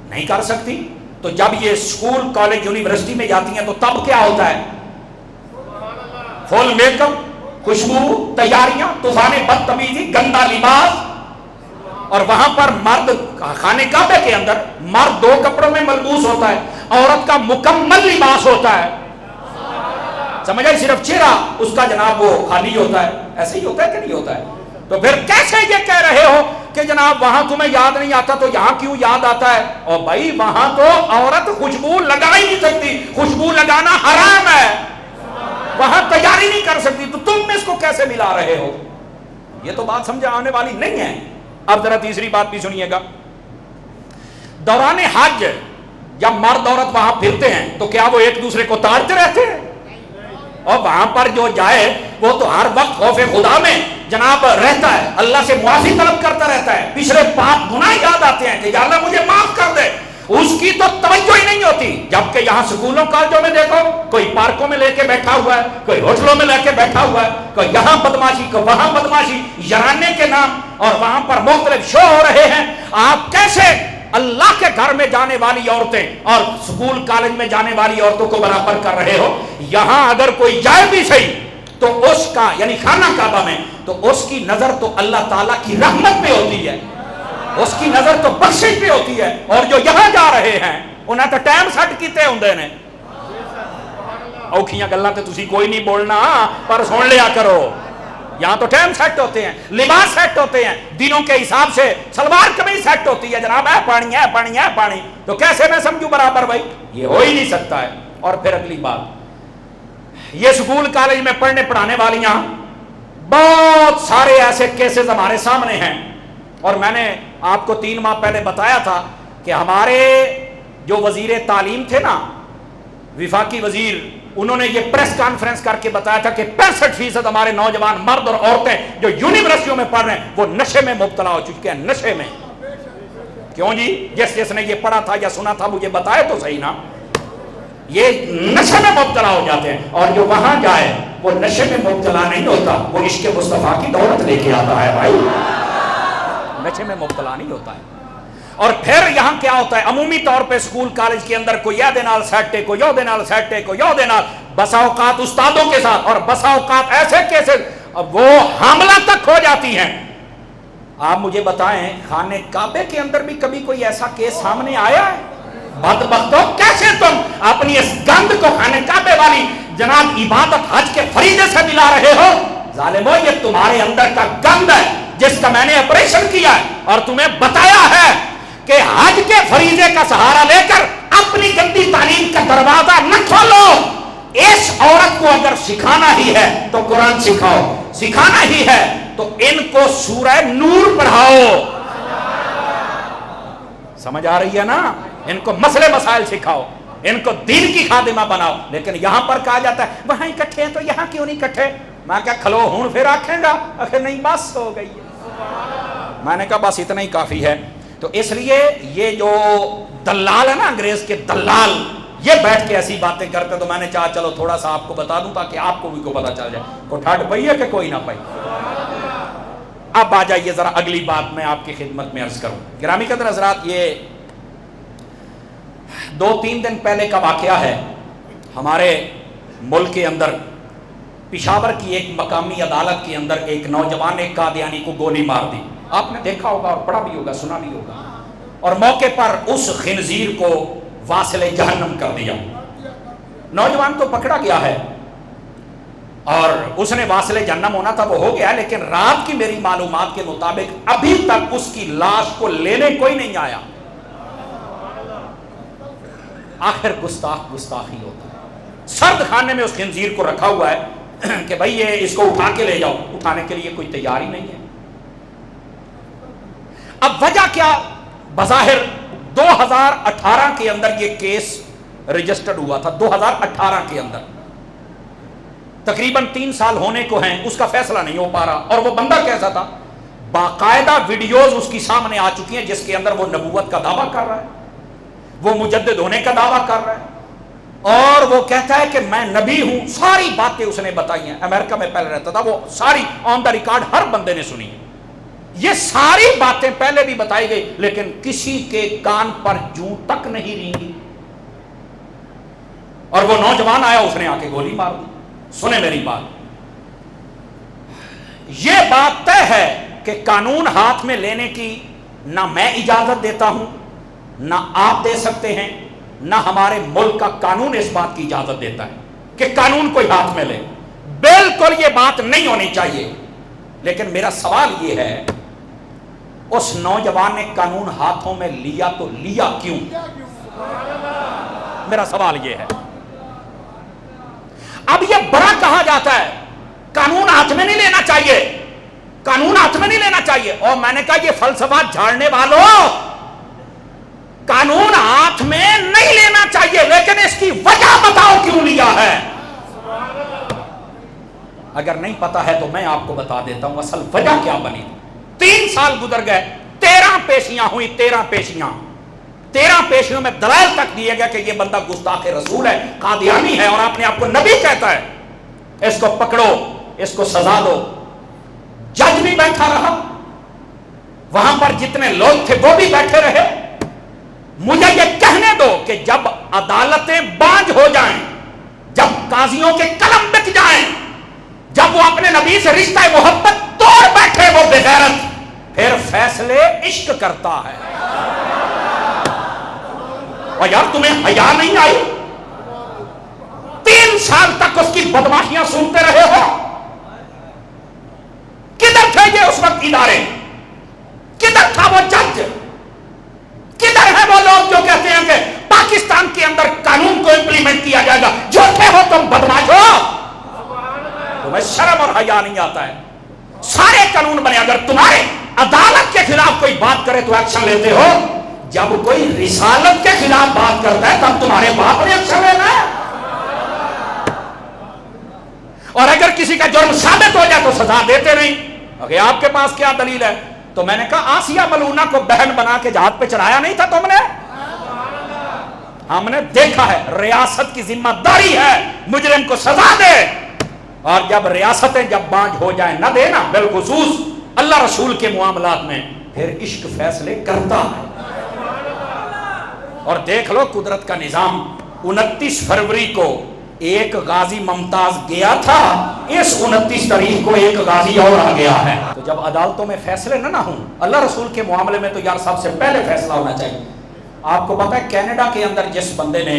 نہیں کر سکتی۔ تو جب یہ اسکول کالج یونیورسٹی میں جاتی ہیں تو تب کیا ہوتا ہے؟ فل میک اپ، خوشبو، تیاریاں، طوفان بدتمیزی، گندا لباس، اور وہاں پر مرد خانے کعبے کے اندر مرد 2 کپڑوں میں ملبوس ہوتا ہے، عورت کا مکمل لباس ہوتا ہے، سمجھ آئی؟ صرف چہرہ اس کا جناب وہ خالی ہوتا ہے۔ ایسے ہی ہوتا ہے کہ نہیں ہوتا ہے؟ تو پھر کیسے یہ کہہ رہے ہو کہ جناب وہاں تمہیں یاد نہیں آتا تو یہاں کیوں یاد آتا ہے؟ اور بھائی وہاں تو عورت خوشبو لگا ہی نہیں سکتی، خوشبو لگانا حرام ہے، وہاں تیاری نہیں کر سکتی، تو تم اس کو کیسے ملا رہے ہو؟ یہ تو بات سمجھ آنے والی نہیں ہے۔ اب ذرا تیسری بات بھی سنیے گا۔ دوران حج جب مرد عورت وہاں پھرتے ہیں تو کیا وہ ایک دوسرے کو تاڑتے رہتے ہیں؟ اور وہاں پر جو جائے وہ تو ہر وقت خوف خدا میں جناب رہتا ہے، اللہ سے معافی طلب کرتا رہتا ہے، پچھلے پاپ گناہ یاد آتے ہیں کہ یا اللہ مجھے معاف کر دے، اس کی تو توجہ ہی نہیں ہوتی۔ جبکہ یہاں سکولوں کالجوں میں دیکھو، کوئی پارکوں میں لے کے بیٹھا ہوا ہے، کوئی ہوٹلوں میں لے کے بیٹھا ہوا ہے، کوئی یہاں بدماشی، کوئی وہاں بدماشی، یارانے کے نام، اور وہاں پر مختلف شو ہو رہے ہیں۔ آپ کیسے اللہ کے گھر میں جانے والی عورتیں اور سکول کالج میں جانے والی عورتوں کو برابر کر رہے ہو؟ یہاں اگر کوئی جائے بھی صحیح تو اس کا یعنی خانہ کعبہ میں تو اس کی نظر تو اللہ تعالیٰ کی رحمت پہ ہوتی ہے، اس کی نظر تو بخشش پہ ہوتی ہے، اور جو یہاں جا رہے ہیں انہیں تو ٹائم سیٹ کیتے ہوندے نے۔ اوکھیاں گلاں تے تسی کوئی نہیں بولنا پر سن لیا کرو، یہاں تو ٹائم سیٹ ہوتے ہیں، لباس سیٹ ہوتے ہیں، دنوں کے حساب سے سلوار قمیض سیٹ ہوتی ہے، جناب ہے پانی ہے پانی ہے پانی، تو کیسے میں سمجھوں برابر؟ بھائی یہ ہو ہی نہیں سکتا ہے۔ اور پھر اگلی بات، یہ اسکول کالج میں پڑھنے پڑھانے والیاں، بہت سارے ایسے کیسز ہمارے سامنے ہیں، اور میں نے آپ کو 3 ماہ پہلے بتایا تھا کہ ہمارے جو وزیر تعلیم تھے نا، وفاقی وزیر، انہوں نے یہ پریس کانفرنس کر کے بتایا تھا کہ 65% ہمارے نوجوان مرد اور عورتیں جو یونیورسٹیوں میں پڑھ رہے ہیں وہ نشے میں مبتلا ہو چکے ہیں، نشے میں۔ کیوں جی؟ جس نے یہ پڑھا تھا یا سنا تھا مجھے بتائے تو صحیح نا۔ یہ نشے میں مبتلا ہو جاتے ہیں، اور جو وہاں جائے وہ نشے میں مبتلا نہیں ہوتا، وہ عشق مصطفیٰ کی دولت لے کے آتا ہے بھائی، نشے میں مبتلا نہیں ہوتا ہے۔ اور پھر یہاں کیا ہوتا ہے، عمومی طور پہ اسکول کالج کے اندر کوئی یہ دے نال سیٹ ہے، کوئی یہ دے نال سیٹ ہے، کوئی یہ دے نال، بسا اوقات استادوں کے ساتھ، اور بسا اوقات ایسے کیسز وہ حاملہ تک ہو جاتی ہیں۔ آپ مجھے بتائیں خانے کعبے کے اندر بھی کبھی کوئی ایسا کیس سامنے آیا ہے؟ بدبختو، کیسے تم اپنی اس گند کو خانے کعبے والی جناب عبادت حج کے فریضے سے ملا رہے ہو؟ ظالمو، یہ تمہارے اندر کا گند ہے جس کا میں نے آپریشن کیا ہے اور تمہیں بتایا ہے کہ حج کے فریضے کا سہارا لے کر اپنی گندی تعلیم کا دروازہ نہ کھولو۔ اس عورت کو اگر سکھانا ہی ہے تو قرآن سکھاؤ، سکھانا ہی ہے تو ان کو سورہ نور پڑھاؤ۔ سمجھ آ رہی ہے نا؟ ان کو مسئلے مسائل سکھاؤ، ان کو دین کی خادمہ بناؤ۔ لیکن یہاں پر کہا جاتا ہے وہاں اکٹھے ہیں تو یہاں کیوں نہیں اکٹھے؟ میں کہا کھلو ہون پھر آکھیں گا، آخر نہیں بس ہو گئی ہے۔ میں نے کہا بس اتنا ہی کافی ہے۔ تو اس لیے یہ جو دلال ہے نا، انگریز کے دلال، یہ بیٹھ کے ایسی باتیں کرتے، تو میں نے چاہا چلو تھوڑا سا آپ کو بتا دوں تاکہ آپ کو بھی کو پتا چل جائے کو ٹھاٹ پئی ہے کہ کوئی نہ پئی۔ اب آ جائیے ذرا اگلی بات میں آپ کی خدمت میں عرض کروں۔ گرامی قدر حضرات، یہ 2-3 دن پہلے کا واقعہ ہے۔ ہمارے ملک کے اندر پشاور کی ایک مقامی عدالت کے اندر ایک نوجوان ایک قادیانی کو گولی مار دی۔ آپ نے دیکھا ہوگا اور پڑھا بھی ہوگا، سنا بھی ہوگا، اور موقع پر اس خنزیر کو واصل جہنم کر دیا۔ نوجوان تو پکڑا گیا ہے اور اس نے واصل جہنم ہونا تھا، وہ ہو گیا، لیکن رات کی میری معلومات کے مطابق ابھی تک اس کی لاش کو لینے کوئی نہیں آیا۔ آخر گستاخی ہوتا ہے۔ سرد خانے میں اس خنزیر کو رکھا ہوا ہے کہ بھئی یہ اس کو اٹھا کے لے جاؤ، اٹھانے کے لیے کوئی تیاری نہیں ہے۔ اب وجہ کیا؟ بظاہر 2018 کے اندر یہ کیس رجسٹرڈ ہوا تھا، 2018 کے اندر، تقریباً 3 سال ہونے کو ہیں، اس کا فیصلہ نہیں ہو پا رہا۔ اور وہ بندہ کیسا تھا؟ باقاعدہ ویڈیوز اس کی سامنے آ چکی ہیں جس کے اندر وہ نبوت کا دعویٰ کر رہا ہے، وہ مجدد ہونے کا دعویٰ کر رہا ہے، اور وہ کہتا ہے کہ میں نبی ہوں۔ ساری باتیں اس نے بتائی ہیں، امریکہ میں پہلے رہتا تھا، وہ ساری آن دا ریکارڈ ہر بندے نے سنی ہے۔ یہ ساری باتیں پہلے بھی بتائی گئی، لیکن کسی کے کان پر جوں تک نہیں رینگی۔ اور وہ نوجوان آیا، اس نے آ کے گولی مار دی۔ سنیں میری بات، یہ بات طے ہے کہ قانون ہاتھ میں لینے کی نہ میں اجازت دیتا ہوں، نہ آپ دے سکتے ہیں، نہ ہمارے ملک کا قانون اس بات کی اجازت دیتا ہے کہ قانون کوئی ہاتھ میں لے۔ بالکل یہ بات نہیں ہونی چاہیے۔ لیکن میرا سوال یہ ہے، اس نوجوان نے قانون ہاتھوں میں لیا تو لیا کیوں؟ میرا سوال یہ ہے۔ اب یہ بڑا کہا جاتا ہے قانون ہاتھ میں نہیں لینا چاہیے، قانون ہاتھ میں نہیں لینا چاہیے، اور میں نے کہا یہ فلسفہ جھاڑنے والوں، قانون ہاتھ میں نہیں لینا چاہیے، لیکن اس کی وجہ بتاؤ کیوں لیا ہے۔ اگر نہیں پتا ہے تو میں آپ کو بتا دیتا ہوں اصل وجہ کیا بنی۔ 3 سال گزر گئے، 13 پیشیاں ہوئی، 13 پیشیوں میں دلائل تک دیے گئے کہ یہ بندہ گستاخ رسول ہے، قادیانی ہے، اور اپنے آپ کو نبی کہتا ہے، اس کو پکڑو، اس کو سزا دو۔ جج بھی بیٹھا رہا، وہاں پر جتنے لوگ تھے وہ بھی بیٹھے رہے۔ مجھے یہ کہنے دو کہ جب عدالتیں بانج ہو جائیں، جب قاضیوں کے قلم بک جائیں، جب وہ اپنے نبی سے رشتہ محبت توڑ بیٹھے وہ بغیرت، پھر فیصلے عشق کرتا ہے۔ اور یار تمہیں حیا نہیں آئی؟ 3 سال تک اس کی بدماشیاں سنتے رہے ہو۔ کدھر تھے یہ اس وقت ادارے؟ کدھر تھا وہ جج؟ کدھر ہیں وہ لوگ جو کہتے ہیں کہ پاکستان کے اندر قانون کو امپلیمنٹ کیا جائے حیا نہیں آتا ہے؟ سارے قانون بنے، اگر تمہارے عدالت کے خلاف کوئی بات کرے تو ایکشن لیتے ہو، جب کوئی رسالت کے خلاف بات کرتا ہے تب تمہارے باپ نے ایکشن لینا ہے۔ اور اگر کسی کا جرم ثابت ہو جائے تو سزا دیتے نہیں۔ اگر آپ کے پاس کیا دلیل ہے؟ تو میں نے کہا آسیہ ملونہ کو بہن بنا کے جہاد پہ چڑھایا نہیں تھا تم نے؟ ہم نے دیکھا ہے، ریاست کی ذمہ داری ہے مجرم کو سزا دے، اور جب ریاستیں جب بانجھ ہو جائیں نہ دینا، بالخصوص اللہ رسول کے معاملات میں، پھر عشق فیصلے کرتا ہے۔ اور دیکھ لو قدرت کا نظام، 29 فروری کو ایک غازی ممتاز گیا تھا، اس 29 تاریخ کو ایک غازی اور آ گیا ہے۔ تو جب عدالتوں میں فیصلے نہ ہوں، اللہ رسول کے معاملے میں تو یار سب سے پہلے فیصلہ ہونا چاہیے۔ آپ کو پتا ہے کینیڈا کے اندر جس بندے نے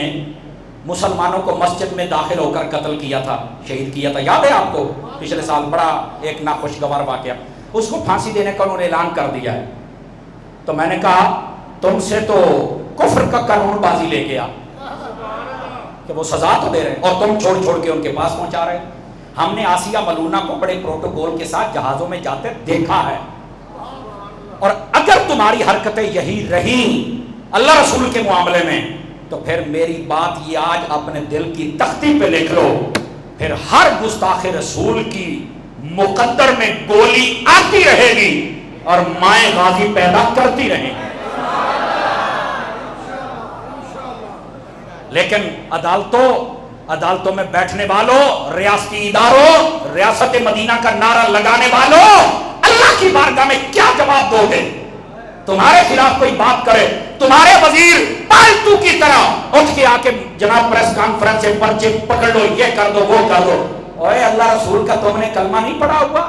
مسلمانوں کو مسجد میں داخل ہو کر قتل کیا تھا، شہید کیا تھا، یاد ہے آپ کو؟ پچھلے سال بڑا ایک ناخوشگوار واقعہ، اس کو پھانسی دینے کا انہوں نے اعلان کر دیا ہے۔ تو میں نے کہا تم سے تو کفر کا قانون بازی لے گیا کہ وہ سزا تو دے رہے ہیں اور تم چھوڑ چھوڑ کے ان کے پاس پہنچا رہے ہیں۔ ہم نے آسیہ ملونہ کو بڑے پروٹوکول کے ساتھ جہازوں میں جاتے دیکھا ہے، اور اگر تمہاری حرکتیں یہی رہیں اللہ رسول کے معاملے میں، تو پھر میری بات یہ آج اپنے دل کی تختی پہ لکھ لو، پھر ہر گستاخ رسول کی مقدر میں گولی آتی رہے گی اور مائیں غازی پیدا کرتی رہیں گی۔ لیکن عدالتوں میں بیٹھنے والوں، ریاستی اداروں، ریاست مدینہ کا نعرہ لگانے والوں، اللہ کی بارگاہ میں کیا جواب دو گے؟ تمہارے خلاف کوئی بات کرے، تمہارے وزیر پالتو کی طرح اٹھ کے آ کے جناب پریس کانفرنس سے پرچے پکڑ لو، یہ کر دو وہ کر دو، اوے اللہ رسول کا تم نے کلمہ نہیں پڑھا ہوا؟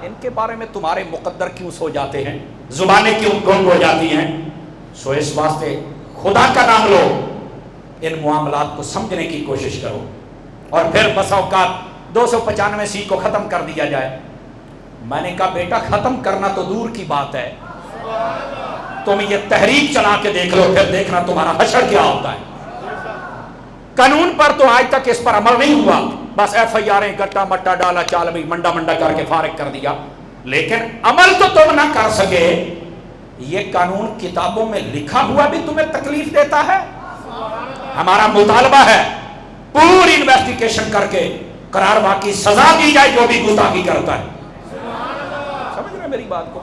ان کے بارے میں تمہارے مقدر کیوں سو جاتے ہیں، زبانیں کیوں گنگ ہو جاتی ہیں؟ سو اس واسطے خدا کا نام لو، ان معاملات کو سمجھنے کی کوشش کرو، اور پھر بس اوقات 295 کو ختم کر دیا جائے۔ میں نے کہا بیٹا ختم کرنا تو دور کی بات ہے، تم یہ تحریک چلا کے دیکھ لو، پھر دیکھنا تمہارا حشر کیا ہوتا ہے۔ قانون پر تو آج تک اس پر عمل نہیں ہوا، بس ایف آئی آریں گٹا مٹا ڈالا، چال بھی منڈا منڈا کر کے فارغ کر دیا، لیکن عمل تو تم نہ کر سکے۔ یہ قانون کتابوں میں لکھا ہوا بھی تمہیں تکلیف دیتا ہے؟ ہمارا مطالبہ ہے پوری انویسٹیگیشن کر کے قرار واقعی سزا دی جائے جو بھی گستاخی کرتا ہے۔ سمجھ رہے میری بات کو؟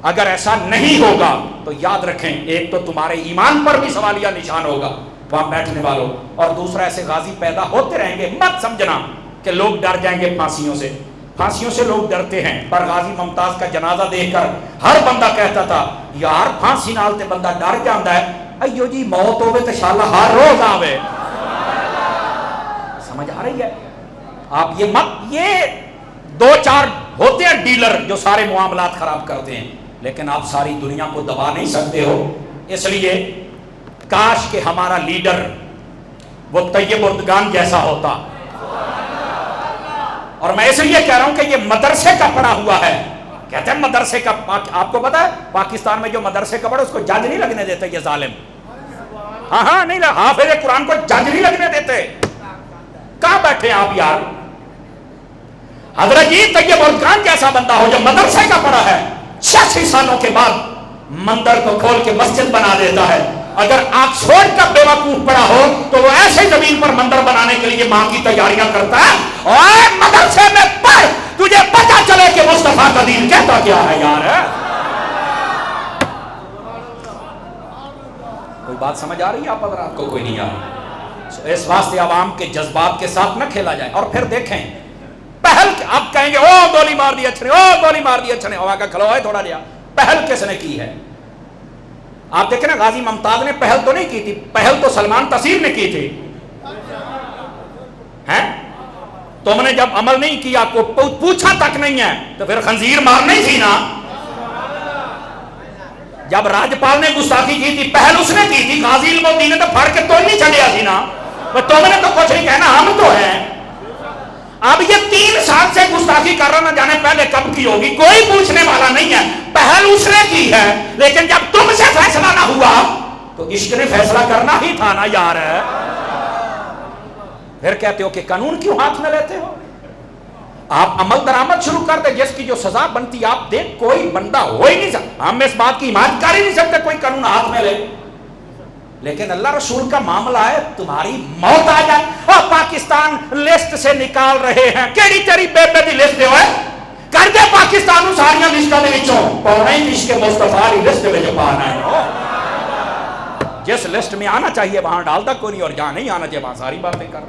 اگر ایسا نہیں ہوگا تو یاد رکھیں، ایک تو تمہارے ایمان پر بھی سوالیہ نشان ہوگا وہاں بیٹھنے والوں، اور دوسرا ایسے غازی پیدا ہوتے رہیں گے۔ مت سمجھنا کہ لوگ ڈر جائیں گے پھانسیوں سے، پھانسیوں سے لوگ ڈرتے ہیں، پر غازی ممتاز کا جنازہ دیکھ کر ہر بندہ کہتا تھا یار پھانسی نال تے بندہ ڈر جاندہ ہے، ایو جی موت ہوئے تو انشاءاللہ ہر روز آوے۔ سمجھ آ رہی ہے؟ آپ یہ مت، یہ دو چار ہوتے ہیں ڈیلر جو سارے معاملات خراب کرتے ہیں، لیکن آپ ساری دنیا کو دبا نہیں سکتے ہو۔ اس لیے کاش کہ ہمارا لیڈر وہ طیب اردگان جیسا ہوتا، اور میں اس لیے کہہ رہا ہوں کہ یہ مدرسے کا پڑھا ہوا ہے۔ کہتے ہیں مدرسے کا، آپ کو پتا ہے پاکستان میں جو مدرسے کا پڑھا اس کو جج نہیں لگنے دیتے یہ ظالم۔ ہاں نہیں، حافظ قرآن کو جج نہیں لگنے دیتے۔ کہاں بیٹھے آپ یار؟ حضرت جی طیب اردگان جیسا بندہ ہو جو مدرسے کا پڑھا ہے، 86 سالوں کے بعد مندر کو کھول کے مسجد بنا دیتا ہے۔ اگر آکسفورڈ کا بیوقوف پڑا ہو تو وہ ایسے زمین پر مندر بنانے کے لیے ماں کی تیاریاں کرتا ہے، اور مدرسے میں پڑھ تجھے پتہ چلے کہ مصطفیٰ کا دین کہتا کیا ہے یار۔ کوئی بات سمجھ آ رہی ہے آپ حضرات کو؟ کوئی نہیں آ رہی؟ اس واسطے عوام کے جذبات کے ساتھ نہ کھیلا جائے۔ اور پھر دیکھیں پہل، آپ کہیں گے او گولی مار دی اچھنے، او گولی مار دی اچھنے، ہوا کا کھلو ہے تھوڑا لیا، پہل کس نے کی ہے؟ آپ دیکھیں نا غازی ممتاز نے پہل تو نہیں کی تھی، پہل تو سلمان تصیر نے کی تھی۔ ہیں تم نے جب عمل نہیں کیا، کو پوچھا تک نہیں ہے، تو پھر خنزیر مارنا ہی تھی نا۔ جب راجپال نے گستاخی کی تھی پہل اس نے کی تھی، غازی المدین نے تو پھڑ کے تو نہیں چڑھیا تھی نا، تم نے تو کچھ نہیں کہنا، ہم تو ہیں۔ اب یہ 3 سال سے گستاخی کر رہا، نہ جانے پہلے کب کی ہوگی، کوئی پوچھنے والا نہیں ہے، پہل اس نے کی ہے، لیکن جب تم سے فیصلہ نہ ہوا تو عشق نے فیصلہ کرنا ہی تھا نا یار۔ پھر کہتے ہو کہ قانون کیوں ہاتھ میں لیتے ہو؟ آپ عمل درآمد شروع کر دیں جس کی جو سزا بنتی آپ دیں. کوئی بندہ ہو ہی نہیں سکتا, ہم اس بات کی حمایت کر ہی نہیں سکتے کوئی قانون ہاتھ میں لے. لیکن اللہ رسول کا معاملہ ہے تمہاری موت آ جائے اور پاکستان لسٹ سے نکال رہے ہیں. کیڑی تیری بے بے دی لسٹ ہوئے کر دے پاکستان نو ساریاں لسٹاں دے وچوں پاؤنا ہی عشق مصطفیٰ دی لسٹ وچ پانا ہے. جس لسٹ میں آنا چاہیے وہاں ڈال دا کوئی نہیں, اور جہاں نہیں آنا چاہیے وہاں ساری باتیں کر رہے ہیں.